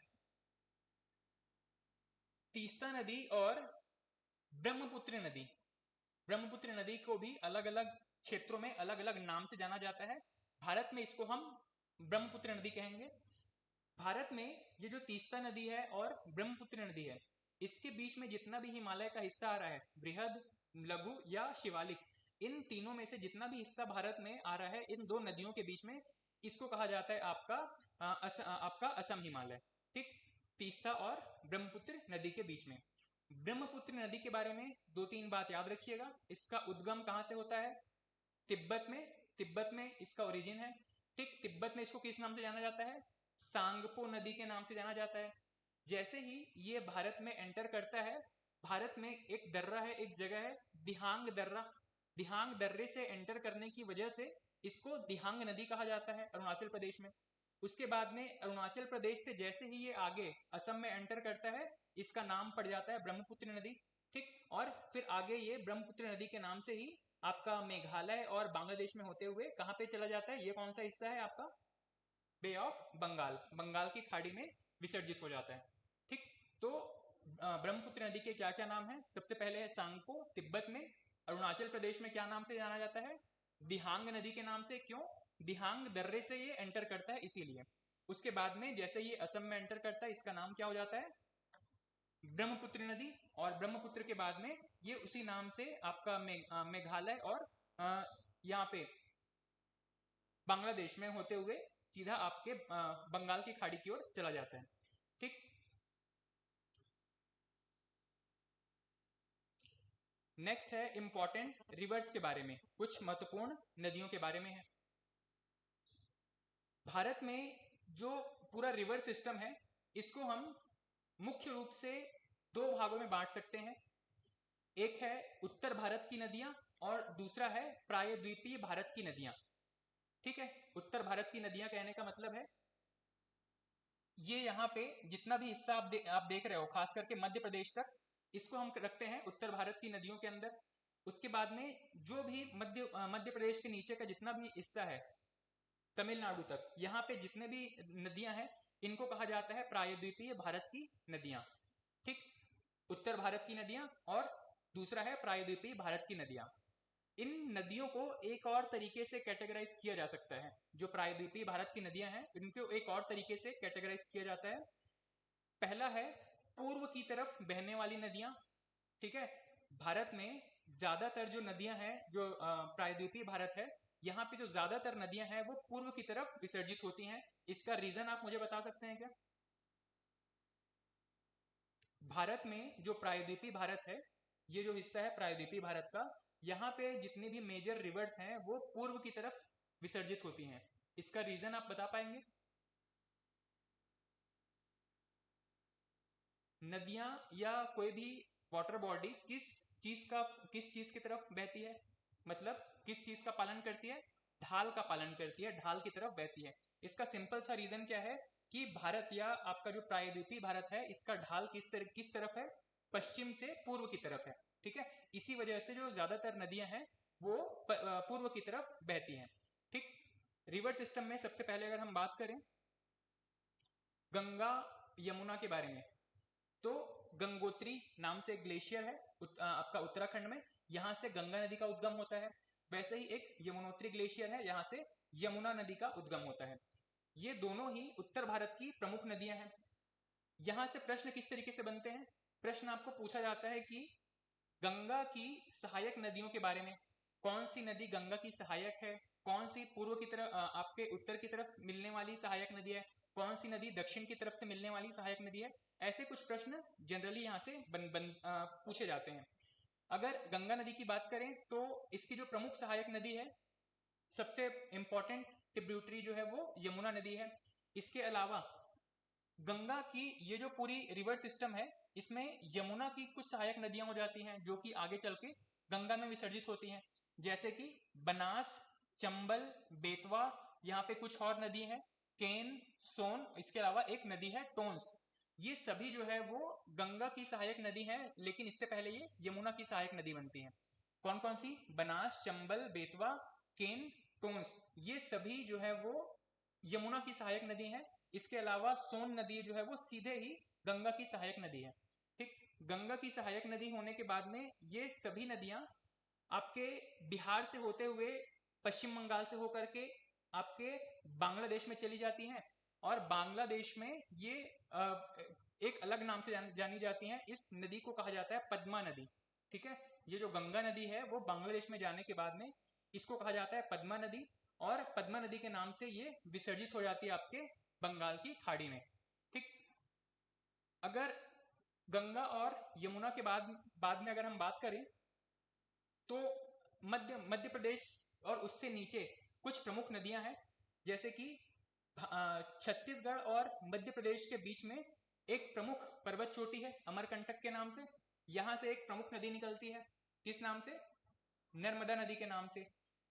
तीस्ता नदी और ब्रह्मपुत्र नदी, ब्रह्मपुत्र नदी को भी अलग अलग क्षेत्रों में अलग अलग नाम से जाना जाता है। भारत में इसको हम ब्रह्मपुत्र नदी कहेंगे। भारत में ये जो तीस्ता नदी है और ब्रह्मपुत्र नदी है, इसके बीच में जितना भी हिमालय का हिस्सा आ रहा है, बृहद, लघु या शिवालिक, इन तीनों में से जितना भी हिस्सा भारत में आ रहा है इन दो नदियों के बीच में, इसको कहा जाता है आपका असम हिमालय। ठीक, तीस्ता और ब्रह्मपुत्र नदी के बीच में। ब्रह्मपुत्र नदी के बारे में दो तीन बात याद रखिएगा। इसका उद्गम कहां से होता है? तिब्बत में। तिब्बत में इसका ओरिजिन है। ठीक, तिब्बत में इसको किस नाम से जाना जाता है? सांगपो नदी के नाम से जाना जाता है। जैसे ही ये भारत में एंटर करता है, भारत में एक दर्रा है, एक जगह है दिहांग दर्रा। दिहांग दर्रे से एंटर करने की वजह से इसको दिहांग नदी कहा जाता है अरुणाचल प्रदेश में। उसके बाद में अरुणाचल प्रदेश से जैसे ही ये आगे असम में एंटर करता है, इसका नाम पड़ जाता है ब्रह्मपुत्र नदी। ठीक, और फिर आगे ये ब्रह्मपुत्र नदी के नाम से ही आपका मेघालय और बांग्लादेश में होते हुए कहां पे चला जाता है? ये कौन सा हिस्सा है आपका? बे ऑफ बंगाल, बंगाल की खाड़ी में विसर्जित हो जाता है। ठीक, तो ब्रह्मपुत्र नदी के क्या क्या नाम है? सबसे पहले है सांगपो तिब्बत में। अरुणाचल प्रदेश में क्या नाम से जाना जाता है? दिहांग नदी के नाम से। क्यों? दिहांग दर्रे से ये एंटर करता है इसीलिए। उसके बाद में जैसे ये असम में एंटर करता है, इसका नाम क्या हो जाता है? ब्रह्मपुत्र नदी। और ब्रह्मपुत्र के बाद में ये उसी नाम से आपका मेघालय और यहाँ पे बांग्लादेश में होते हुए सीधा आपके बंगाल की खाड़ी की ओर चला जाता है। ठीक, नेक्स्ट है इंपॉर्टेंट रिवर्स के बारे में, कुछ महत्वपूर्ण नदियों के बारे में है। भारत में जो पूरा रिवर सिस्टम है, इसको हम मुख्य रूप से दो भागों में बांट सकते हैं। एक है उत्तर भारत की नदियां और दूसरा है प्रायद्वीपीय भारत की नदियां। ठीक है, उत्तर भारत की नदियां कहने का मतलब है ये यहाँ पे जितना भी हिस्सा आप देख रहे हो, खास करके मध्य प्रदेश तक, इसको हम रखते हैं उत्तर भारत की नदियों के अंदर। उसके बाद में जो भी मध्य प्रदेश के नीचे का जितना भी हिस्सा है तमिलनाडु तक, यहाँ पे जितने भी नदियां हैं इनको कहा जाता है प्रायद्वीपीय भारत की नदियां। ठीक, उत्तर भारत की नदियां और दूसरा है प्रायद्वीपीय भारत की नदियां। इन नदियों को एक और तरीके से कैटेगराइज किया जा सकता है। जो प्रायद्वीपीय भारत की नदियां हैं इनको एक और तरीके से कैटेगराइज किया जाता है। पहला है पूर्व की तरफ बहने वाली नदियां। ठीक है, भारत में ज्यादातर जो नदियां हैं, जो प्रायद्वीपीय भारत है, यहाँ पे जो ज्यादातर नदियां हैं वो पूर्व की तरफ विसर्जित होती हैं। इसका रीजन आप मुझे बता सकते हैं क्या? भारत में जो प्रायद्वीपीय भारत है, ये जो हिस्सा है प्रायद्वीपीय भारत का, यहाँ पे जितनी भी मेजर रिवर्स हैं वो पूर्व की तरफ विसर्जित होती हैं। इसका रीजन आप बता पाएंगे? नदियां या कोई भी वाटर बॉडी किस चीज की तरफ बहती है? मतलब किस चीज का पालन करती है? ढाल का पालन करती है, ढाल की तरफ बहती है। इसका सिंपल सा रीजन क्या है कि भारत या आपका जो प्रायद्वीपीय भारत है, इसका ढाल किस तरफ है? पश्चिम से पूर्व की तरफ है। ठीक है, इसी वजह से जो ज्यादातर नदियां हैं वो पूर्व की तरफ बहती हैं। ठीक, रिवर सिस्टम में सबसे पहले अगर हम बात करें गंगा यमुना के बारे में, तो गंगोत्री नाम से एक ग्लेशियर है आपका उत्तराखंड में, यहां से गंगा नदी का उद्गम होता है। वैसे ही एक यमुनोत्री ग्लेशियर है, यहां से यमुना नदी का उद्गम होता है। ये दोनों ही उत्तर भारत की प्रमुख नदियां हैं। यहां से प्रश्न किस तरीके से बनते हैं? प्रश्न आपको पूछा जाता है कि गंगा की सहायक नदियों के बारे में, कौन सी नदी गंगा की सहायक है, कौन सी पूर्व की तरफ आपके उत्तर की तरफ मिलने वाली सहायक नदी है, कौन सी नदी दक्षिण की तरफ से मिलने वाली सहायक नदी है। ऐसे कुछ प्रश्न जनरली यहाँ से पूछे जाते हैं। अगर गंगा नदी की बात करें तो इसकी जो प्रमुख सहायक नदी है सबसे इंपॉर्टेंट ट्रिब्यूटरी जो है वो यमुना नदी है। इसके अलावा गंगा की ये जो पूरी रिवर सिस्टम है, इसमें यमुना की कुछ सहायक नदियां हो जाती हैं जो कि आगे चल के गंगा में विसर्जित होती हैं, जैसे कि बनास, चंबल, बेतवा, यहाँ पे कुछ और नदी है, केन, सोन, इसके अलावा एक नदी है टोंस। ये सभी जो है वो गंगा की सहायक नदी है, लेकिन इससे पहले ये यमुना की सहायक नदी बनती है। कौन कौन सी? बनास, चंबल, बेतवा, केन, टोंस, ये सभी जो है वो यमुना की सहायक नदी है। इसके अलावा सोन नदी जो है वो सीधे ही गंगा की सहायक नदी है। ठीक, गंगा की सहायक नदी होने के बाद में ये सभी नदियां आपके बिहार से होते हुए पश्चिम बंगाल से होकर के आपके बांग्लादेश में चली जाती हैं, और बांग्लादेश में ये एक अलग नाम से जानी जाती हैं। इस नदी को कहा जाता है पद्मा नदी। ठीक है, ये जो गंगा नदी है वो बांग्लादेश में जाने के बाद में इसको कहा जाता है पद्मा नदी, और पद्मा नदी के नाम से ये विसर्जित हो जाती है आपके बंगाल की खाड़ी में। ठीक, अगर गंगा और यमुना के बाद में अगर हम बात करें तो मध्य प्रदेश और उससे नीचे कुछ प्रमुख नदियां हैं, जैसे कि छत्तीसगढ़ और मध्य प्रदेश के बीच में एक प्रमुख पर्वत चोटी है अमरकंटक के नाम से। यहां से एक प्रमुख नदी निकलती है, किस नाम से? नर्मदा नदी के नाम से।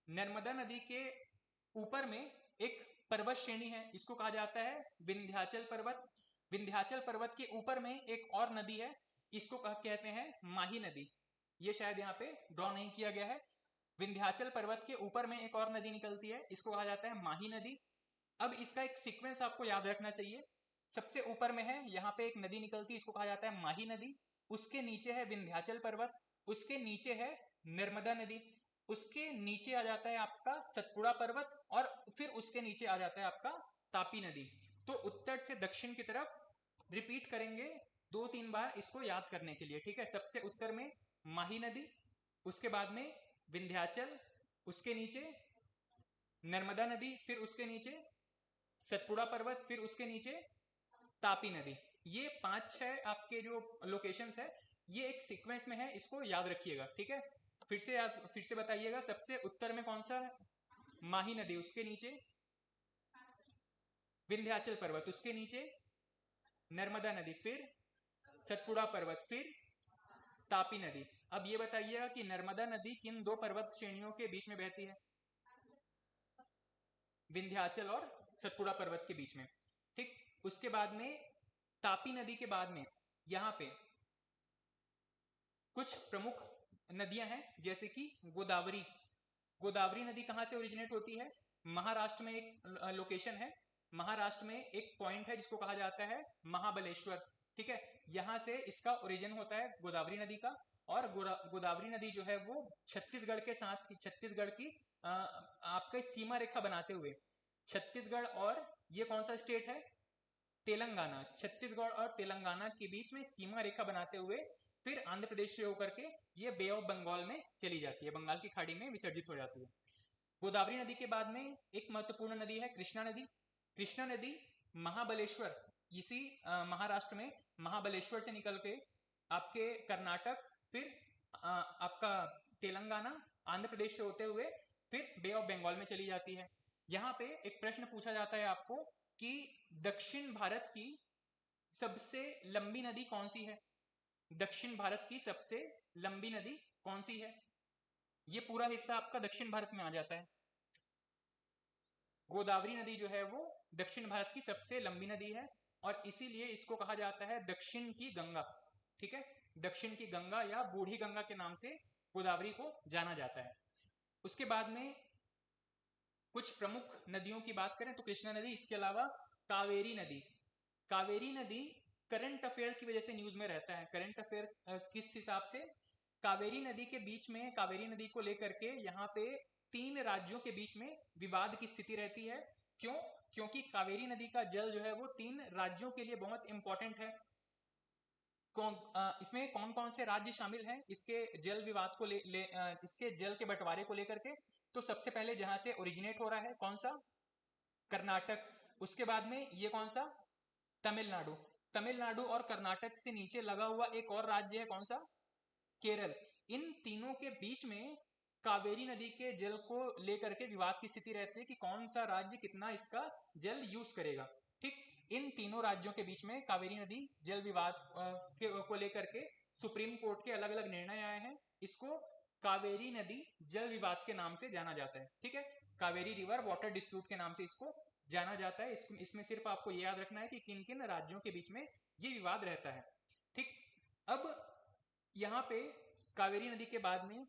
नर्मदा नदी के ऊपर में एक पर्वत श्रेणी है, इसको कहा जाता है विंध्याचल पर्वत। विंध्याचल पर्वत के ऊपर में एक और नदी है, इसको कहते हैं माही नदी। ये शायद यहाँ पे ड्रॉ नहीं किया गया है। विंध्याचल पर्वत के ऊपर में एक और नदी निकलती है, इसको कहा जाता है माही नदी। अब इसका एक सीक्वेंस आपको याद रखना चाहिए। सबसे ऊपर में है, यहाँ पे एक नदी निकलती है, इसको कहा जाता है माही नदी। उसके नीचे है विंध्याचल पर्वत, उसके नीचे है नर्मदा नदी, उसके नीचे आ जाता है आपका सतपुड़ा पर्वत, और फिर उसके नीचे आ जाता है आपका तापी नदी। तो उत्तर से दक्षिण की तरफ रिपीट करेंगे 2-3 बार इसको याद करने के लिए। ठीक है, सबसे उत्तर में माही नदी, उसके बाद में विंध्याचल, उसके नीचे नर्मदा नदी, फिर उसके नीचे सतपुड़ा पर्वत, फिर उसके नीचे तापी नदी। ये 5-6 आपके जो लोकेशंस है ये एक सीक्वेंस में है, इसको याद रखिएगा। ठीक है, फिर से बताइएगा, सबसे उत्तर में कौन सा है? माही नदी, उसके नीचे विंध्याचल पर्वत, उसके नीचे नर्मदा नदी, फिर सतपुड़ा पर्वत, फिर तापी नदी। अब ये बताइएगा कि नर्मदा नदी किन दो पर्वत श्रेणियों के बीच में बहती है? विंध्याचल और सतपुड़ा पर्वत के बीच में। ठीक, उसके बाद में तापी नदी के बाद में यहाँ पे कुछ प्रमुख नदियां हैं, जैसे कि गोदावरी। गोदावरी नदी कहां से ओरिजिनेट होती है? महाराष्ट्र में एक लोकेशन है, महाराष्ट्र में एक पॉइंट है जिसको कहा जाता है महाबलेश्वर। ठीक है, यहां से इसका ओरिजिन होता है गोदावरी नदी का। और गोदावरी नदी जो है वो छत्तीसगढ़ के साथ, छत्तीसगढ़ की आपके सीमा रेखा बनाते हुए, छत्तीसगढ़ और ये कौन सा स्टेट है? तेलंगाना। छत्तीसगढ़ और तेलंगाना के बीच में सीमा रेखा बनाते हुए फिर आंध्र प्रदेश से होकर के ये बे ऑफ बंगाल में चली जाती है, बंगाल की खाड़ी में विसर्जित हो जाती है। गोदावरी नदी के बाद में एक महत्वपूर्ण नदी है कृष्णा नदी। कृष्णा नदी महाबलेश्वर, इसी महाराष्ट्र में महाबलेश्वर से निकल के आपके कर्नाटक, फिर आपका तेलंगाना, आंध्र प्रदेश से होते हुए फिर बे ऑफ बंगाल में चली जाती है। यहाँ पे एक प्रश्न पूछा जाता है आपको कि दक्षिण भारत की सबसे लंबी नदी कौन सी है? दक्षिण भारत की सबसे लंबी नदी कौन सी है? ये पूरा हिस्सा आपका दक्षिण भारत में आ जाता है। गोदावरी नदी जो है वो दक्षिण भारत की सबसे लंबी नदी है, और इसीलिए इसको कहा जाता है दक्षिण की गंगा। ठीक है, दक्षिण की गंगा या बूढ़ी गंगा के नाम से गोदावरी को जाना जाता है। उसके बाद में कुछ प्रमुख नदियों की बात करें तो कृष्णा नदी, इसके अलावा कावेरी नदी। कावेरी नदी करंट अफेयर की वजह से न्यूज में रहता है। करंट अफेयर किस हिसाब से? कावेरी नदी के बीच में, कावेरी नदी को लेकर के यहाँ पे 3 राज्यों के बीच में विवाद की स्थिति रहती है। क्यों? क्योंकि कावेरी नदी का जल जो है वो 3 राज्यों के लिए बहुत इंपॉर्टेंट है। इसमें कौन कौन से राज्य शामिल हैं इसके जल विवाद को इसके जल के बंटवारे को लेकर के? तो सबसे पहले जहां से ओरिजिनेट हो रहा है कौन सा? कर्नाटक। उसके बाद में ये कौन सा? तमिलनाडु। तमिलनाडु और कर्नाटक से नीचे लगा हुआ एक और राज्य है, कौन सा? केरल। इन तीनों के बीच में कावेरी नदी के जल को लेकर के विवाद की स्थिति रहती है कि कौन सा राज्य कितना इसका जल यूज करेगा। ठीक, इन तीनों राज्यों के बीच में कावेरी नदी जल विवाद को लेकर के सुप्रीम कोर्ट के अलग अलग निर्णय आए हैं। इसको कावेरी नदी जल विवाद के नाम से जाना जाता है। ठीक है, कावेरी रिवर वाटर डिस्प्यूट के नाम से इसको जाना जाता है। इसमें सिर्फ आपको ये याद रखना है कि किन किन राज्यों के बीच में ये विवाद रहता है। ठीक, अब यहाँ पे कावेरी नदी के बाद में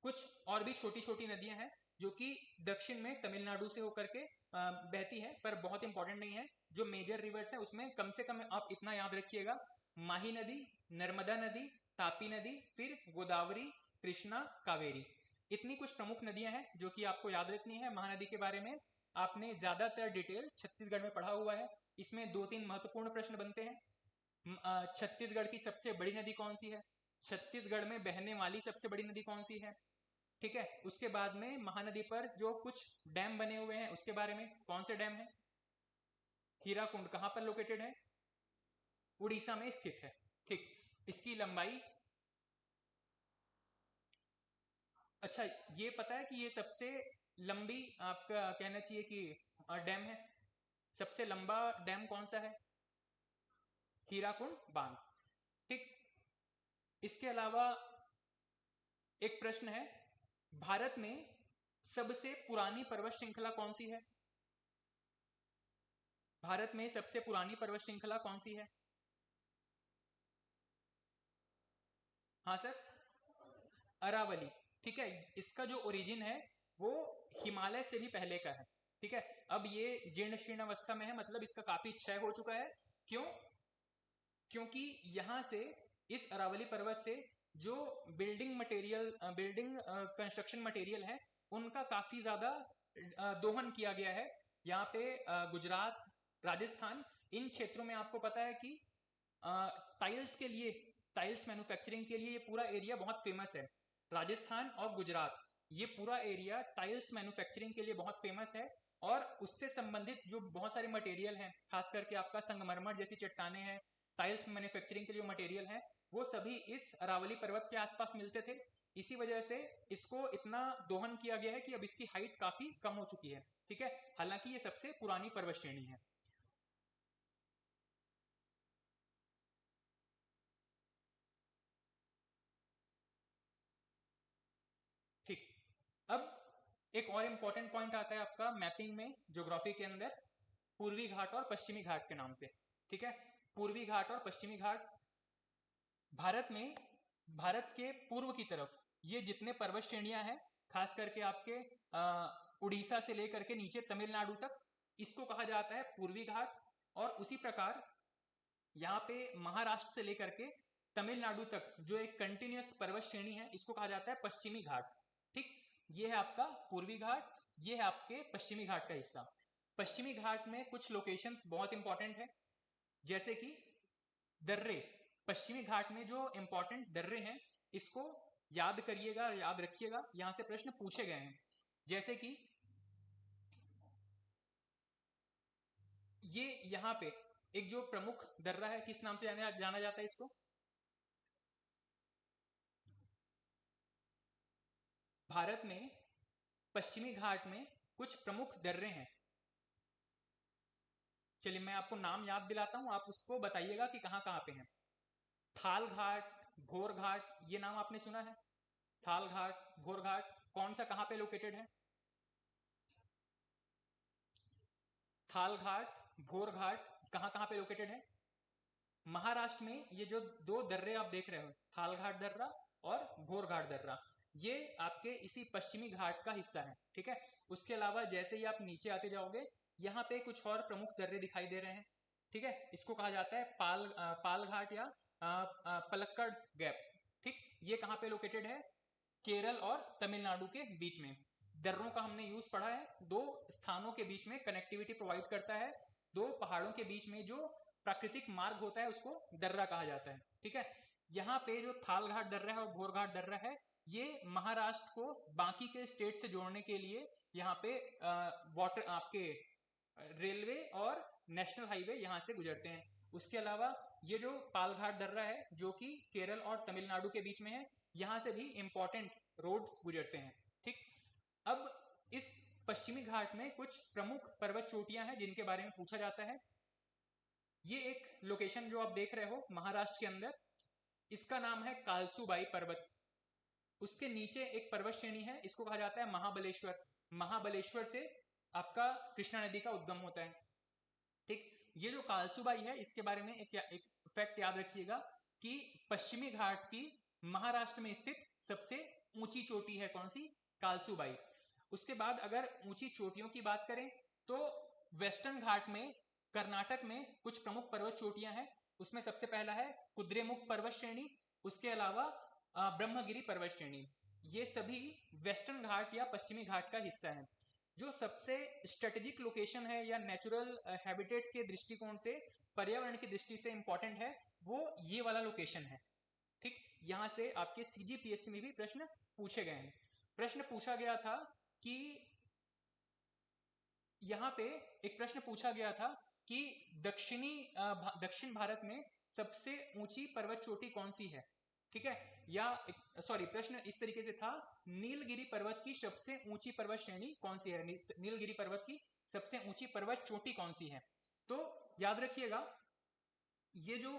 कुछ और भी छोटी छोटी नदियां हैं जो कि दक्षिण में तमिलनाडु से होकर के बहती है, पर बहुत इंपॉर्टेंट नहीं है। जो मेजर रिवर्स है उसमें कम से कम आप इतना याद रखिएगा, माही नदी, नर्मदा नदी, तापी नदी, फिर गोदावरी, कृष्णा, कावेरी। इतनी कुछ प्रमुख नदियां हैं जो कि आपको याद रखनी है। महानदी के बारे में आपने ज्यादातर डिटेल छत्तीसगढ़ में पढ़ा हुआ है। इसमें 2-3 महत्वपूर्ण प्रश्न बनते हैं। छत्तीसगढ़ की सबसे बड़ी नदी कौन सी है? छत्तीसगढ़ में बहने वाली सबसे बड़ी नदी कौन सी है? ठीक है, उसके बाद में महानदी पर जो कुछ डैम बने हुए हैं उसके बारे में, कौन से डैम है? हीराकुंड कहां पर लोकेटेड है? उड़ीसा में स्थित है। ठीक, इसकी लंबाई, अच्छा ये पता है कि ये सबसे लंबी, आपका कहना चाहिए कि डैम है। सबसे लंबा डैम कौन सा है? हीराकुंड बांध। ठीक, इसके अलावा एक प्रश्न है, भारत में सबसे पुरानी पर्वत श्रृंखला कौन सी है? भारत में सबसे पुरानी पर्वत श्रृंखला कौन सी है? हाँ सर, अरावली। ठीक है, इसका जो ओरिजिन है वो हिमालय से भी पहले का है। ठीक है, अब ये जीर्ण शीर्ण अवस्था में है, मतलब इसका काफी क्षय हो चुका है। क्यों? क्योंकि यहां से, इस अरावली पर्वत से जो building material, building construction material है उनका काफी ज्यादा दोहन किया गया है। यहाँ पे गुजरात, राजस्थान, इन क्षेत्रों में आपको पता है कि टाइल्स के लिए, टाइल्स मैन्युफैक्चरिंग के लिए ये पूरा एरिया बहुत फेमस है। राजस्थान और गुजरात, ये पूरा एरिया टाइल्स मैन्युफैक्चरिंग के लिए बहुत फेमस है। और उससे संबंधित जो बहुत सारे मटेरियल हैं, खास करके आपका संगमरमर जैसी चट्टाने हैं, टाइल्स मैन्युफैक्चरिंग के लिए मटेरियल है, वो सभी इस अरावली पर्वत के आसपास मिलते थे। इसी वजह से इसको इतना दोहन किया गया है कि अब इसकी हाइट काफी कम हो चुकी है। ठीक है, हालांकि ये सबसे पुरानी पर्वत श्रेणी है। ठीक, अब एक और इंपॉर्टेंट पॉइंट आता है आपका मैपिंग में, ज्योग्राफी के अंदर, पूर्वी घाट और पश्चिमी घाट के नाम से। ठीक है, पूर्वी घाट और पश्चिमी घाट, भारत में, भारत के पूर्व की तरफ ये जितने पर्वत श्रेणियां हैं, खास करके आपके उड़ीसा से लेकर के नीचे तमिलनाडु तक, इसको कहा जाता है पूर्वी घाट। और उसी प्रकार यहाँ पे महाराष्ट्र से लेकर के तमिलनाडु तक जो एक कंटिन्यूअस पर्वत श्रेणी है, इसको कहा जाता है पश्चिमी घाट। ठीक, ये है आपका पूर्वी घाट, ये है आपके पश्चिमी घाट का हिस्सा। पश्चिमी घाट में कुछ लोकेशंस बहुत इंपॉर्टेंट है, जैसे कि दर्रे। पश्चिमी घाट में जो इंपॉर्टेंट दर्रे हैं इसको याद करिएगा, याद रखिएगा, यहां से प्रश्न पूछे गए हैं। जैसे कि ये यहाँ पे एक जो प्रमुख दर्रा है, किस नाम से जाना जाता है इसको? भारत में पश्चिमी घाट में कुछ प्रमुख दर्रे हैं। चलिए मैं आपको नाम याद दिलाता हूं, आप उसको बताइएगा कि कहां कहां पे हैं। थाल घाट, घोर घाट, ये नाम आपने सुना है? थाल घाट, घोर घाट, कौन सा कहां पे लोकेटेड है? थाल घाट, घोर घाट कहां कहां पे लोकेटेड है? महाराष्ट्र में ये जो दो दर्रे आप देख रहे हो, थाल घाट दर्रा और घोर घाट दर्रा, ये आपके इसी पश्चिमी घाट का हिस्सा है। ठीक है, उसके अलावा जैसे ही आप नीचे आते जाओगे, यहाँ पे कुछ और प्रमुख दर्रे दिखाई दे रहे हैं। ठीक है, इसको कहा जाता है पाल घाट या पलक्कड़ गैप। ठीक, ये कहाँ पे लोकेटेड है? केरल और तमिलनाडु के बीच में। दर्रों का हमने यूज पढ़ा है, दो स्थानों के बीच में कनेक्टिविटी प्रोवाइड करता है। दो पहाड़ों के बीच में जो प्राकृतिक मार्ग होता है उसको दर्रा कहा जाता है। ठीक है, यहाँ पे जो थाल घाट दर्रा है और घोर घाट दर्रा है, ये महाराष्ट्र को बाकी के स्टेट से जोड़ने के लिए यहाँ पे वाटर, आपके रेलवे और नेशनल हाईवे यहाँ से गुजरते हैं। उसके अलावा ये जो पालघाट दर्रा है जो कि केरल और तमिलनाडु के बीच में है, यहाँ से भी इंपॉर्टेंट रोड्स गुजरते हैं। ठीक, अब इस पश्चिमी घाट में कुछ प्रमुख पर्वत चोटियां हैं जिनके बारे में पूछा जाता है। ये एक लोकेशन जो आप देख रहे हो महाराष्ट्र के अंदर, इसका नाम है कालसूबाई पर्वत। उसके नीचे एक पर्वत श्रेणी है, इसको कहा जाता है महाबलेश्वर। महाबलेश्वर से आपका कृष्णा नदी का उद्गम होता है। ठीक, ये जो कालसूबाई है इसके बारे में एक फैक्ट याद रखिएगा कि पश्चिमी घाट की महाराष्ट्र में स्थित सबसे ऊंची चोटी है कौन सी? कालसूबाई। उसके बाद अगर ऊंची चोटियों की बात करें तो वेस्टर्न घाट में कर्नाटक में कुछ प्रमुख पर्वत चोटियां हैं। उसमें सबसे पहला है कुद्रेमुख पर्वत श्रेणी, उसके अलावा ब्रह्मगिरी पर्वत श्रेणी। ये सभी वेस्टर्न घाट या पश्चिमी घाट का हिस्सा है। जो सबसे स्ट्रेटेजिक लोकेशन है या नेचुरल हैबिटेट के दृष्टिकोण से, पर्यावरण की दृष्टि से इंपॉर्टेंट है, वो ये वाला लोकेशन है। ठीक, यहां से आपके सीजीपीएससी में भी प्रश्न पूछे गए हैं। प्रश्न पूछा गया था कि यहां पे एक प्रश्न पूछा गया था कि दक्षिण भारत में सबसे ऊंची पर्वत चोटी कौन सी है? ठीक है, या सॉरी, प्रश्न इस तरीके से था, नीलगिरी पर्वत की सबसे ऊंची पर्वत श्रेणी कौन सी है? नीलगिरी पर्वत की सबसे ऊंची पर्वत चोटी कौन सी है? तो याद रखिएगा, ये जो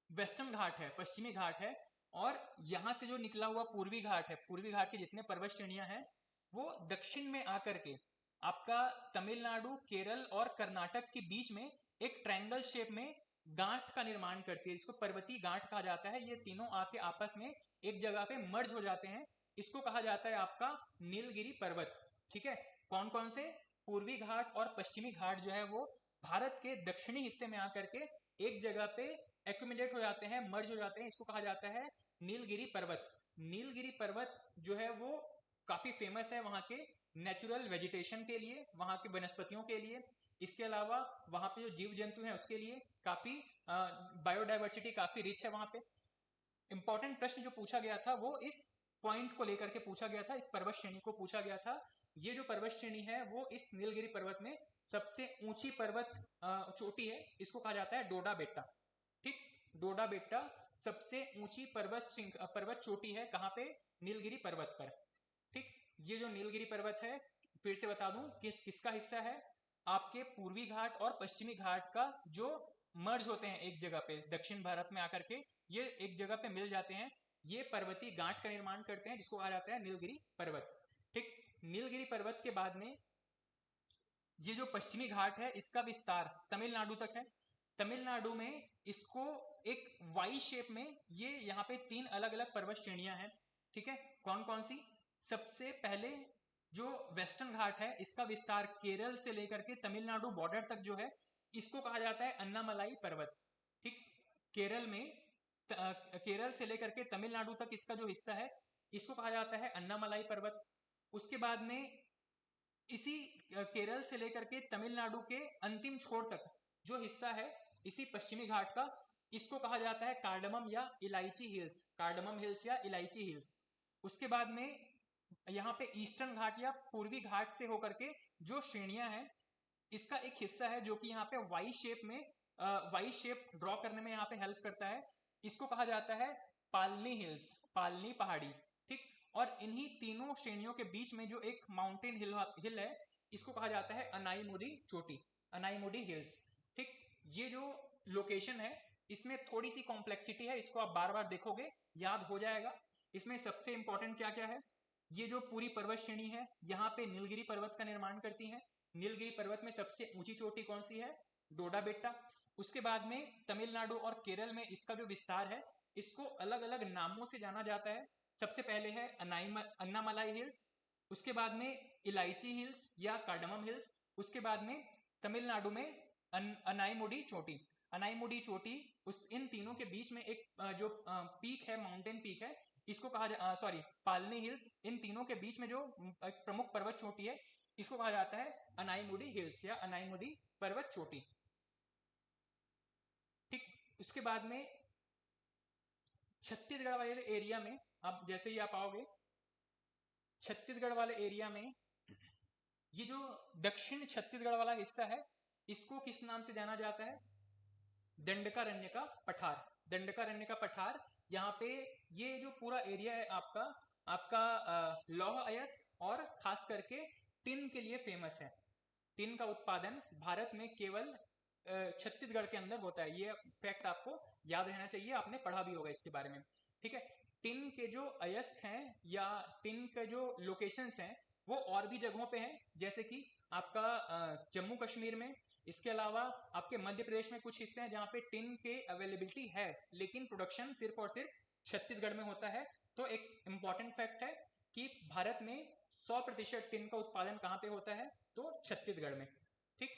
वेस्टर्न घाट है, पश्चिमी घाट है, और यहां से जो निकला हुआ पूर्वी घाट है, पूर्वी घाट की जितने पर्वत श्रेणियां हैं वो दक्षिण में आकर के आपका तमिलनाडु, केरल और कर्नाटक के बीच में एक ट्रायंगल शेप में गांठ का निर्माण करती है, इसको पर्वतीय गांठ कहा जाता है। ये तीनों आके आपस में एक जगह पे मर्ज हो जाते हैं, इसको कहा जाता है आपका नीलगिरी पर्वत। ठीक है, कौन कौन से? पूर्वी घाट और पश्चिमी घाट जो है वो भारत के दक्षिणी हिस्से में आकर के एक जगह पे एक्यूमुलेट हो जाते हैं, मर्ज हो जाते हैं, इसको कहा जाता है नीलगिरी पर्वत। नीलगिरी पर्वत जो है वो काफी फेमस है वहां के नेचुरल वेजिटेशन के लिए, वहां की वनस्पतियों के लिए, इसके अलावा वहां पे जो जीव जंतु हैं उसके लिए काफी बायोडाइवर्सिटी काफी रिच है वहां पे। इंपॉर्टेंट प्रश्न जो पूछा गया था वो इस पॉइंट को लेकर के पूछा गया था, इस पर्वत श्रेणी को पूछा गया था। ये जो पर्वत श्रेणी है वो इस नीलगिरी पर्वत में सबसे ऊंची पर्वत चोटी है, इसको कहा जाता है डोडा बेट्टा। ठीक, डोडा बेट्टा सबसे ऊंची पर्वत चोटी है, कहां पे? नीलगिरी पर्वत पर। ठीक, ये जो नीलगिरी पर्वत है, फिर से बता दूं किसका हिस्सा है? आपके पूर्वी घाट और पश्चिमी घाट का जो मर्ज होते हैं एक जगह पे दक्षिण भारत में आकर के, ये एक जगह पे मिल जाते हैं, ये पर्वतीय गांठ का निर्माण करते हैं जिसको कहा जाता है नीलगिरी पर्वत। ठीक, नीलगिरी पर्वत के बाद में ये जो पश्चिमी घाट है इसका विस्तार तमिलनाडु तक है। तमिलनाडु में इसको एक वाई शेप में, ये यहाँ पे तीन अलग अलग पर्वत श्रेणियां हैं। ठीक है, कौन कौन सी? सबसे पहले जो वेस्टर्न घाट है इसका विस्तार केरल से लेकर के तमिलनाडु बॉर्डर तक जो है, इसको कहा जाता है अन्नामलाई पर्वत। ठीक, केरल में केरल से लेकर के तमिलनाडु तक इसका जो हिस्सा है इसको कहा जाता है अन्नामलाई पर्वत। उसके बाद में इसी केरल से लेकर के तमिलनाडु के अंतिम छोर तक जो हिस्सा है इसी पश्चिमी घाट का, इसको कहा जाता है कार्डमम या इलायची हिल्स, कार्डमम हिल्स या इलायची हिल्स। उसके बाद में यहाँ पे ईस्टर्न घाट या पूर्वी घाट से होकर के जो श्रेणियां हैं, इसका एक हिस्सा है जो कि यहाँ पे वाई शेप ड्रॉ करने में यहाँ पे हेल्प करता है, इसको कहा जाता है पालनी हिल्स, पालनी पहाड़ी। ठीक, और इन्हीं तीनों श्रेणियों के बीच में जो एक माउंटेन हिल है, इसको कहा जाता है अनाईमुडी चोटी, अनाईमुडी हिल्स। ठीक, ये जो लोकेशन है इसमें थोड़ी सी कॉम्प्लेक्सिटी है, इसको आप बार बार देखोगे याद हो जाएगा। इसमें सबसे इंपॉर्टेंट क्या क्या है? ये जो पूरी पर्वत श्रेणी है यहाँ पे नीलगिरी पर्वत का निर्माण करती है। नीलगिरी पर्वत में सबसे ऊंची चोटी कौन सी है? डोडा बेट्टा। उसके बाद में तमिलनाडु और केरल में इसका जो विस्तार है इसको अलग अलग नामों से जाना जाता है। सबसे पहले है अन्नामलाई हिल्स, उसके बाद में इलायची हिल्स या कार्डमम हिल्स, उसके बाद में तमिलनाडु में अनाईमुडी चोटी। अनाईमुडी चोटी, उस इन तीनों के बीच में एक जो पीक है, माउंटेन पीक है, इसको कहा सॉरी पालनी हिल्स, इन तीनों के बीच में जो एक प्रमुख पर्वत चोटी है इसको कहा जाता है अनाईमुडी हिल्स या अनाईमुडी पर्वत चोटी। ठीक, उसके बाद में छत्तीसगढ़ वाले एरिया में, आप जैसे ही आप आओगे छत्तीसगढ़ वाले एरिया में, ये जो दक्षिण छत्तीसगढ़ वाला हिस्सा है इसको किस नाम से जाना जाता है? दंडकारण्य का पठार, दंडकारण्य का पठार। यहाँ पे ये जो पूरा एरिया है आपका आपका लौह अयस्क और खास करके टिन के लिए फेमस है। टिन का उत्पादन भारत में केवल छत्तीसगढ़ के अंदर होता है। ये फैक्ट आपको याद रहना चाहिए, आपने पढ़ा भी होगा इसके बारे में। ठीक है, टिन के जो अयस्क हैं या टिन के जो लोकेशंस हैं वो और भी जगहों पे हैं, जैसे कि आपका जम्मू कश्मीर में। इसके अलावा आपके मध्य प्रदेश में कुछ हिस्से हैं जहाँ पे टिन के अवेलेबिलिटी है, लेकिन प्रोडक्शन सिर्फ और सिर्फ छत्तीसगढ़ में होता है। तो एक इंपॉर्टेंट फैक्ट है कि भारत में 100% टिन का उत्पादन कहाँ पे होता है, तो छत्तीसगढ़ में। ठीक।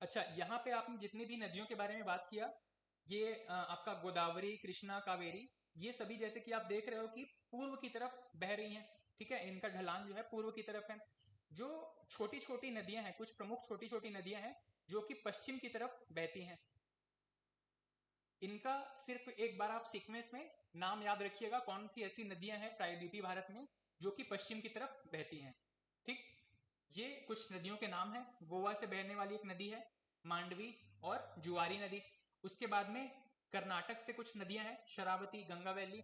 अच्छा, यहाँ पे आपने जितनी भी नदियों के बारे में बात किया, ये आपका गोदावरी, कृष्णा, कावेरी, ये सभी जैसे कि आप देख रहे हो कि पूर्व की तरफ बह रही हैं। ठीक है, इनका ढलान जो है पूर्व की तरफ है। जो छोटी छोटी नदियां हैं, कुछ प्रमुख छोटी छोटी नदियां हैं जो कि पश्चिम की तरफ बहती हैं। इनका सिर्फ एक बार आप सीक्वेंस में नाम याद रखिएगा, कौन सी ऐसी नदियां हैं प्रायद्वीपीय भारत में जो कि पश्चिम की तरफ बहती हैं। ठीक। ये कुछ नदियों के नाम हैं। गोवा से बहने वाली एक नदी है मांडवी और जुआरी नदी। उसके बाद में कर्नाटक से कुछ नदियां हैं, शरावती, गंगा वैली।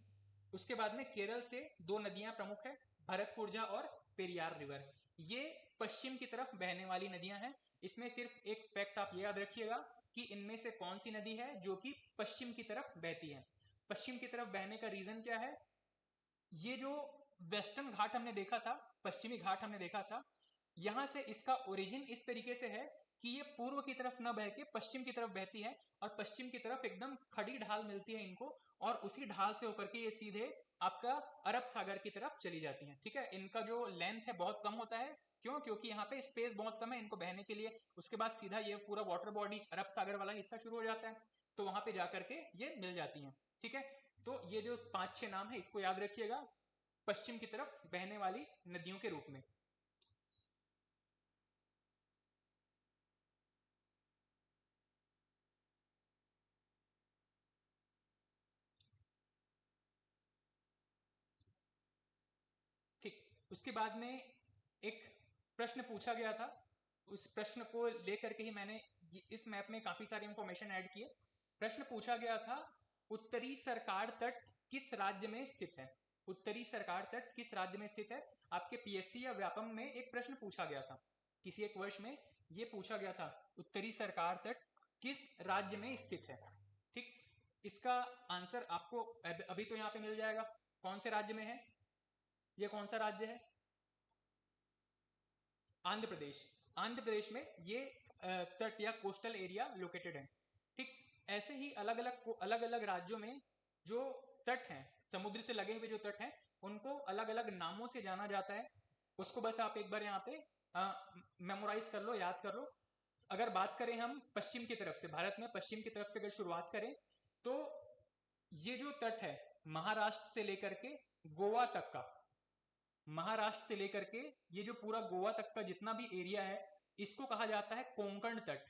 उसके बाद में केरल से दो नदियां प्रमुख है, भरतपुरजा और पेरियार रिवर। ये पश्चिम की तरफ बहने वाली नदियां हैं। इसमें सिर्फ एक फैक्ट आप ये याद रखिएगा कि इनमें से कौन सी नदी है जो कि पश्चिम की तरफ बहती है। पश्चिम की तरफ बहने का रीजन क्या है? ये जो वेस्टर्न घाट हमने देखा था, पश्चिमी घाट हमने देखा था, यहां से इसका ओरिजिन इस तरीके से है कि ये पूर्व की तरफ न बह के पश्चिम की तरफ बहती है, और पश्चिम की तरफ एकदम खड़ी ढाल मिलती है इनको, और उसी ढाल से होकर के ये सीधे आपका अरब सागर की तरफ चली जाती हैं। ठीक है, इनका जो लेंथ है बहुत कम होता है। क्यों? क्योंकि यहाँ पे स्पेस बहुत कम है इनको बहने के लिए। उसके बाद सीधा ये पूरा वाटर बॉडी अरब सागर वाला हिस्सा शुरू हो जाता है, तो वहां पे जाकर के ये मिल जाती हैं। ठीक है, तो ये जो 5-6 नाम है इसको याद रखिएगा, पश्चिम की तरफ बहने वाली नदियों के रूप में। ठीक। उसके बाद में एक प्रश्न पूछा गया था, उस प्रश्न को लेकर के ही मैंने इस मैप में काफी सारी इंफॉर्मेशन ऐड की है। प्रश्न पूछा गया था, उत्तरी सरकार तट किस राज्य में स्थित है? उत्तरी सरकार तट किस राज्य में स्थित है? आपके पीएससी या व्यापम में एक प्रश्न पूछा गया था, किसी एक वर्ष में ये पूछा गया था, उत्तरी सरकार तट किस राज्य में स्थित है। ठीक। इसका आंसर आपको अभी तो यहाँ पे मिल जाएगा। कौन से राज्य में है? ये कौन सा राज्य है? आंध्र प्रदेश। आंध्र प्रदेश में ये तट या कोस्टल एरिया लोकेटेड है। ठीक। ऐसे ही अलग अलग राज्यों में जो तट हैं, समुद्र से लगे हुए जो तट हैं, उनको अलग अलग नामों से जाना जाता है। उसको बस आप एक बार यहाँ पे मेमोराइज कर लो, याद कर लो। अगर बात करें हम पश्चिम की तरफ से, भारत में पश्चिम की तरफ से अगर शुरुआत करें, तो ये जो तट है महाराष्ट्र से लेकर के गोवा तक का, महाराष्ट्र से लेकर के ये जो पूरा गोवा तक का जितना भी एरिया है, इसको कहा जाता है कोंकण तट।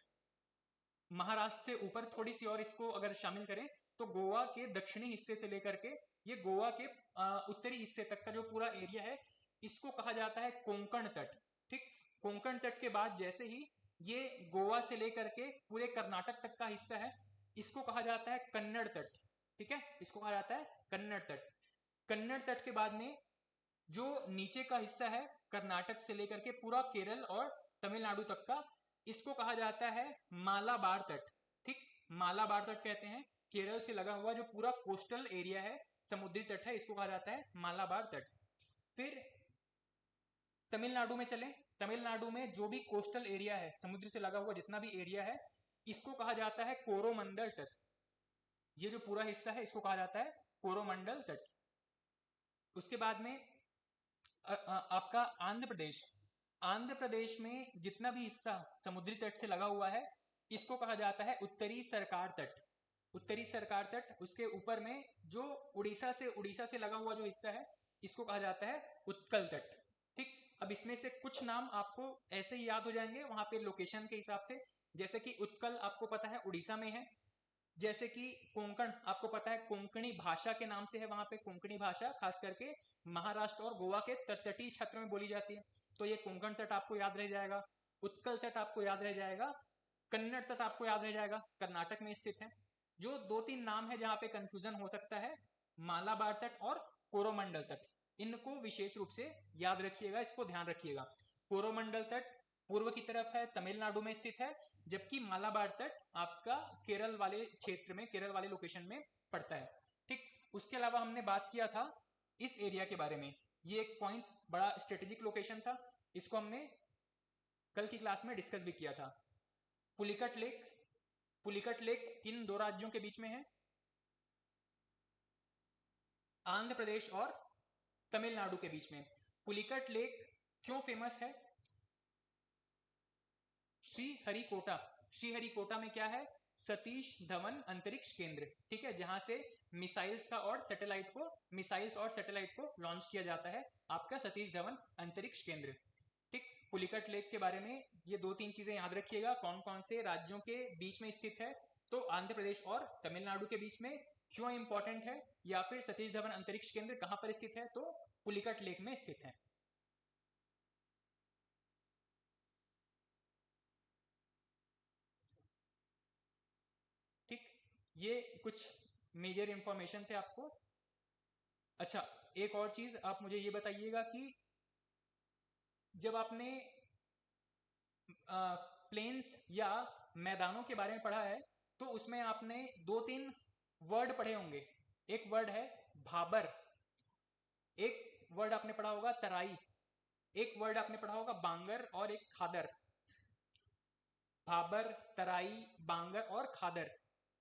महाराष्ट्र से ऊपर थोड़ी सी और इसको अगर शामिल करें, तो गोवा के दक्षिणी हिस्से से लेकर के ये गोवा के उत्तरी हिस्से तक का जो पूरा एरिया है, इसको कहा जाता है कोंकण तट। ठीक। कोंकण तट के बाद जैसे ही ये गोवा से लेकर के पूरे कर्नाटक तक का हिस्सा है, इसको कहा जाता है कन्नड़ तट। ठीक है, इसको कहा जाता है कन्नड़ तट। कन्नड़ तट के बाद में जो नीचे का हिस्सा है कर्नाटक से लेकर के पूरा केरल और तमिलनाडु तक का, इसको कहा जाता है मालाबार तट। ठीक। मालाबार तट कहते हैं केरल से लगा हुआ जो पूरा कोस्टल एरिया है, समुद्री तट है, इसको कहा जाता है मालाबार तट। फिर तमिलनाडु में चलें, तमिलनाडु में जो भी कोस्टल एरिया है, समुद्र से लगा हुआ जितना भी एरिया है, इसको कहा जाता है कोरोमंडल तट। ये जो पूरा हिस्सा है इसको कहा जाता है कोरोमंडल तट। उसके बाद में आपका आंध्र प्रदेश। आंध्र प्रदेश में जितना भी हिस्सा समुद्री तट से लगा हुआ है, इसको कहा जाता है उत्तरी सरकार तट। उत्तरी सरकार तट। उसके ऊपर में जो उड़ीसा से लगा हुआ जो हिस्सा है, इसको कहा जाता है उत्कल तट। ठीक। अब इसमें से कुछ नाम आपको ऐसे ही याद हो जाएंगे वहां पे लोकेशन के हिसाब से, जैसे कि उत्कल आपको पता है उड़ीसा में है, जैसे कि कोंकण, आपको पता है कोंकणी भाषा के नाम से है, वहां पे कोंकणी भाषा खास करके महाराष्ट्र और गोवा के तटीय क्षेत्र में बोली जाती है, तो ये कोंकण तट आपको याद रह जाएगा। उत्कल तट आपको याद रह जाएगा। कन्नड़ तट आपको याद रह जाएगा, कर्नाटक में स्थित है। जो दो तीन नाम है जहां पे कंफ्यूजन हो सकता है, मालाबार तट और कोरोमंडल तट, इनको विशेष रूप से याद रखिएगा, इसको ध्यान रखिएगा। कोरोमंडल तट पूर्व की तरफ है, तमिलनाडु में स्थित है, जबकि मालाबार तट आपका केरल वाले क्षेत्र में, केरल वाले लोकेशन में पड़ता है। ठीक, उसके अलावा हमने बात किया था इस एरिया के बारे में, ये एक पॉइंट बड़ा स्ट्रेटेजिक लोकेशन था, इसको हमने कल की क्लास में डिस्कस भी किया था। पुलिकट लेक, पुलिकट लेक किन दो राज्यों के बीच में है? आंध्र प्रदेश और तमिलनाडु के बीच में। पुलिकट लेक क्यों फेमस है? श्रीहरिकोटा, श्रीहरिकोटा में क्या है? सतीश धवन अंतरिक्ष केंद्र, ठीक है, जहां से मिसाइल्स का और सैटेलाइट को, मिसाइल्स और सैटेलाइट को लॉन्च किया जाता है, आपका सतीश धवन अंतरिक्ष केंद्र। ठीक, पुलिकट लेक के बारे में ये दो तीन चीजें याद रखिएगा, कौन कौन से राज्यों के बीच में स्थित है, तो आंध्र प्रदेश और तमिलनाडु के बीच में। क्यों इंपॉर्टेंट है, या फिर सतीश धवन अंतरिक्ष केंद्र कहां पर स्थित है, तो पुलिकट लेक में स्थित है। ठीक, ये कुछ मेजर इंफॉर्मेशन थे आपको। अच्छा, एक और चीज आप मुझे ये बताइएगा कि जब आपने प्लेन्स या मैदानों के बारे में पढ़ा है, तो उसमें आपने दो तीन वर्ड पढ़े होंगे। एक वर्ड है भाबर, एक वर्ड आपने पढ़ा होगा तराई, एक वर्ड आपने पढ़ा होगा बांगर, और एक खादर। भाबर, तराई, बांगर और खादर,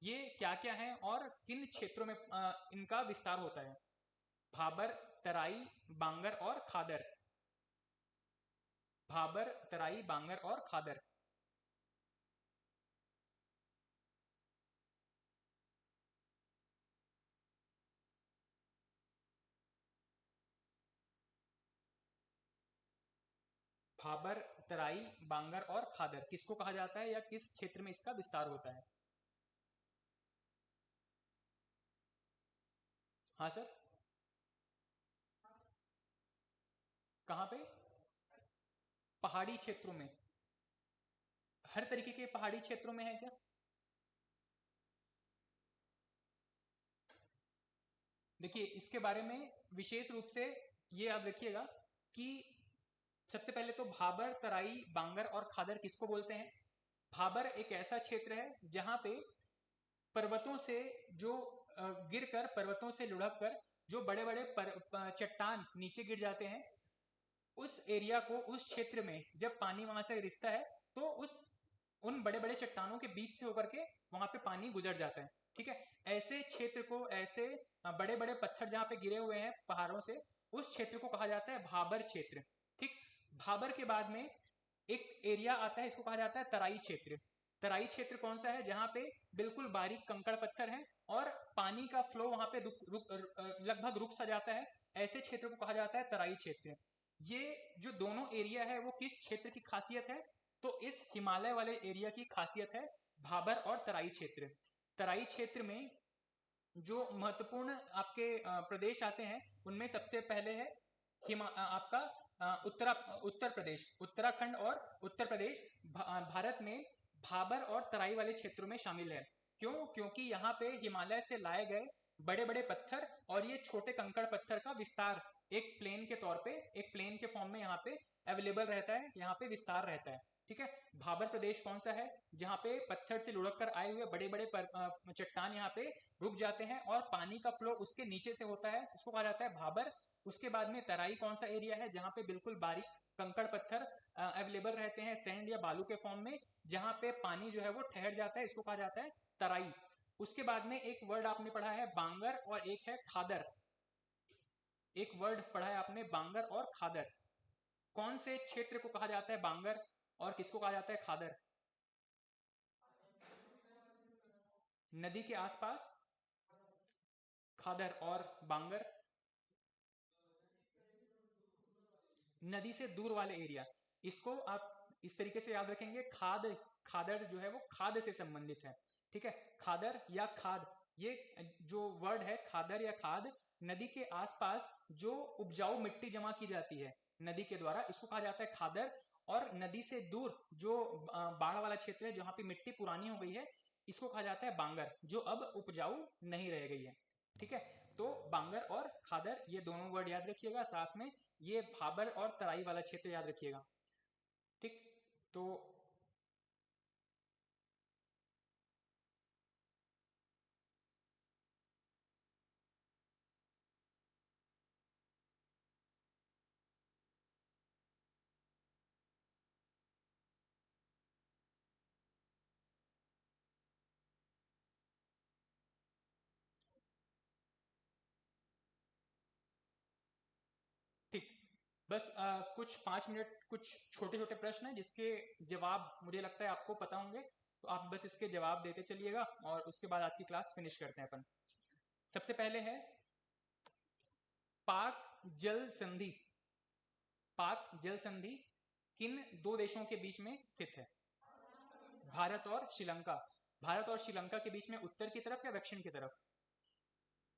ये क्या क्या है और किन क्षेत्रों में इनका विस्तार होता है? भाबर, तराई, बांगर और खादर। भाबर, तराई, बांगर और खादर। भाबर, तराई, बांगर और खादर किसको कहा जाता है, या किस क्षेत्र में इसका विस्तार होता है? हाँ सर, कहाँ पे? पहाड़ी क्षेत्रों में? हर तरीके के पहाड़ी क्षेत्रों में है क्या? देखिए, इसके बारे में विशेष रूप से ये याद रखिएगा कि सबसे पहले तो भाबर, तराई, बांगर और खादर किसको बोलते हैं? भाबर एक ऐसा क्षेत्र है जहां पे पर्वतों से जो गिरकर, पर्वतों से लुढ़क कर जो बड़े बड़े चट्टान नीचे गिर जाते हैं, उस एरिया को, उस क्षेत्र में जब पानी वहां से रिसता है, तो उन बड़े बड़े चट्टानों के बीच से होकर के वहां पे पानी गुजर जाता है। ठीक है, ऐसे क्षेत्र को, ऐसे बड़े बड़े पत्थर जहां पे गिरे हुए हैं पहाड़ों से, उस क्षेत्र को कहा जाता है भाबर क्षेत्र। ठीक, भाबर के बाद में एक एरिया आता है, इसको कहा जाता है तराई क्षेत्र। तराई क्षेत्र कौन सा है? जहां पे बिल्कुल बारीक कंकड़ पत्थर है और पानी का फ्लो वहां पे लगभग रुक सा जाता है, ऐसे क्षेत्र को कहा जाता है तराई क्षेत्र। ये जो दोनों एरिया है वो किस क्षेत्र की खासियत है? तो इस हिमालय वाले एरिया की खासियत है भाबर और तराई क्षेत्र। तराई क्षेत्र में जो महत्वपूर्ण आपके प्रदेश आते हैं, उनमें सबसे पहले है आपका उत्तर प्रदेश, उत्तराखंड और उत्तर प्रदेश भारत में भाबर और तराई वाले क्षेत्रों में शामिल है। क्यों? क्योंकि यहाँ पे हिमालय से लाए गए बड़े बड़े पत्थर और ये छोटे कंकड़ पत्थर का विस्तार एक प्लेन के तौर पे, एक प्लेन के फॉर्म में यहाँ पे अवेलेबल रहता है, यहाँ पे विस्तार रहता है। ठीक है, भाबर प्रदेश कौन सा है? जहाँ पे पत्थर से लुढ़क कर आए हुए बड़े बड़े चट्टान यहाँ पे रुक जाते हैं और पानी का फ्लो उसके नीचे से होता है, इसको कहा जाता है भाबर। उसके बाद में तराई कौन सा एरिया है? जहाँ पे बिल्कुल बारीक कंकड़ पत्थर अवेलेबल रहते हैं सैंड या बालू के फॉर्म में, जहाँ पे पानी जो है वो ठहर जाता है, इसको कहा जाता है तराई। उसके बाद में एक वर्ड आपने पढ़ा है बांगर और एक है खादर। एक वर्ड पढ़ा है आपने बांगर और खादर। कौन से क्षेत्र को कहा जाता है बांगर और किसको कहा जाता है खादर? नदी के आसपास खादर, और बांगर नदी से दूर वाले एरिया। इसको आप इस तरीके से याद रखेंगे, खाद, खादर जो है वो खाद से संबंधित है। ठीक है। खादर या खाद, ये जो वर्ड है खादर या खाद, नदी के आसपास जो उपजाऊ मिट्टी जमा की जाती है नदी के द्वारा, इसको कहा जाता है खादर। और नदी से दूर जो बाढ़ वाला क्षेत्र है जहां पे मिट्टी पुरानी हो गई है, इसको कहा जाता है बांगर, जो अब उपजाऊ नहीं रह गई है। ठीक है, तो बांगर और खादर ये दोनों वर्ड याद रखिएगा, साथ में ये भाबर और तराई वाला क्षेत्र याद रखिएगा। ठीक, तो ठीक, बस कुछ 5 मिनट, कुछ छोटे छोटे प्रश्न हैं जिसके जवाब मुझे लगता है आपको पता होंगे, तो आप बस इसके जवाब देते चलिएगा और उसके बाद आपकी क्लास फिनिश करते हैं अपन। सबसे पहले है पाक जल संधि। पाक जल संधि किन दो देशों के बीच में स्थित है? भारत और श्रीलंका। भारत और श्रीलंका के बीच में उत्तर की तरफ या दक्षिण की तरफ?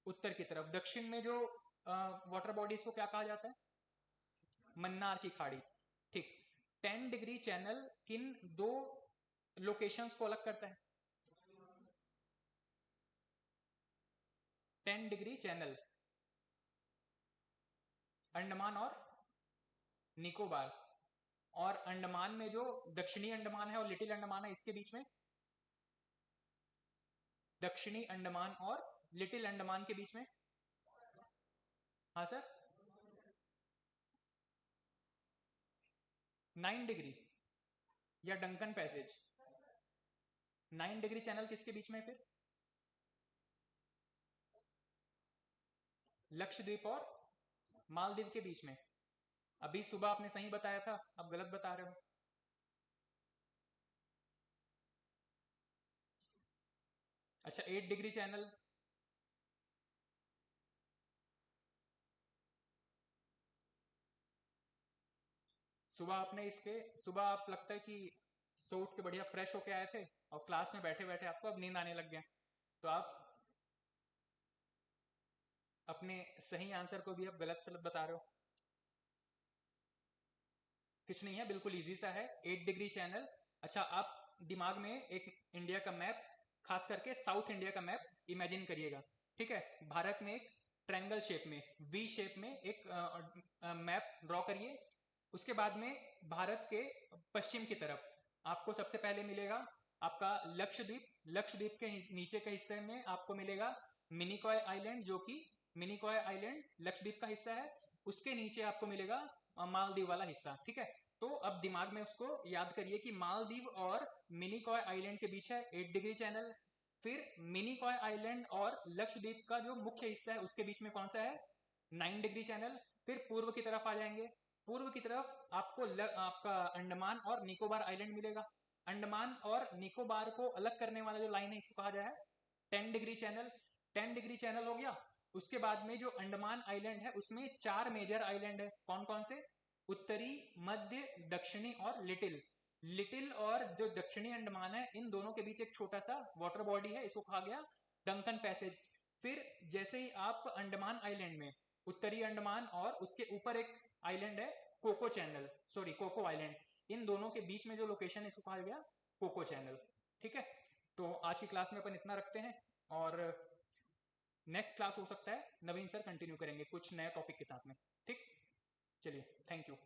उत्तर की तरफ। दक्षिण में जो वाटर बॉडीज को क्या कहा जाता है? मन्नार की खाड़ी। ठीक। 10 डिग्री चैनल किन दो लोकेशंस को अलग करता है? 10 डिग्री चैनल अंडमान और निकोबार। और अंडमान में जो दक्षिणी अंडमान है और लिटिल अंडमान है, इसके बीच में? दक्षिणी अंडमान और लिटिल अंडमान के बीच में? हाँ सर, 9 डिग्री या डंकन पैसेज? 9 डिग्री चैनल किसके बीच में फिर? लक्षद्वीप और मालदीव के बीच में। अभी सुबह आपने सही बताया था, अब गलत बता रहे हो। अच्छा, 8 डिग्री चैनल? सुबह आप लगता है कि सो उठ के बढ़िया फ्रेश होके आए थे और क्लास में बैठे बैठे आपको अब नींद आने लग गया, तो आप अपने सही आंसर को भी अब गलत सलत बता रहे हो। कुछ नहीं है, बिल्कुल इजी सा है, 8 डिग्री चैनल। अच्छा, आप दिमाग में एक इंडिया का मैप, खास करके साउथ इंडिया का मैप इमेजिन करिएगा। ठीक है, भारत में एक ट्रायंगल शेप में, वी शेप में एक मैप ड्रॉ करिए। उसके बाद में भारत के पश्चिम की तरफ आपको सबसे पहले मिलेगा आपका लक्षद्वीप। लक्षद्वीप के नीचे के हिस्से में आपको मिलेगा मिनिकॉय आइलैंड, जो कि मिनिकॉय आइलैंड लक्षद्वीप का हिस्सा है। उसके नीचे आपको मिलेगा मालदीव वाला हिस्सा। ठीक है, तो अब दिमाग में उसको याद करिए कि मालदीव और मिनिकॉय आइलैंड के बीच है 8 डिग्री चैनल। फिर मिनिकॉय आइलैंड और लक्षद्वीप का जो मुख्य हिस्सा है उसके बीच में कौन सा है? 9 डिग्री चैनल। फिर पूर्व की तरफ आ जाएंगे, पूर्व की तरफ आपको आपका अंडमान और निकोबार आइलैंड मिलेगा। अंडमान और निकोबार को अलग करने वाला जो लाइन है इसको कहा जाए 10 डिग्री चैनल। 10 डिग्री चैनल हो गया। उसके बाद में जो अंडमान आइलैंड है उसमें 4 मेजर आइलैंड है, कौन कौन से? उत्तरी, मध्य, दक्षिणी और लिटिल। लिटिल और जो दक्षिणी अंडमान है, इन दोनों के बीच एक छोटा सा वाटर बॉडी है, इसको कहा गया डंकन पैसेज। फिर जैसे ही आप अंडमान आइलैंड में, उत्तरी अंडमान और उसके ऊपर एक आइलैंड है Coco channel, sorry Coco island, इन दोनों के बीच में जो लोकेशन है इसको कहा गया कोको चैनल। ठीक है, तो आज की क्लास में अपन इतना रखते हैं और नेक्स्ट क्लास हो सकता है नवीन सर कंटिन्यू करेंगे कुछ नए टॉपिक के साथ में। ठीक, चलिए, थैंक यू।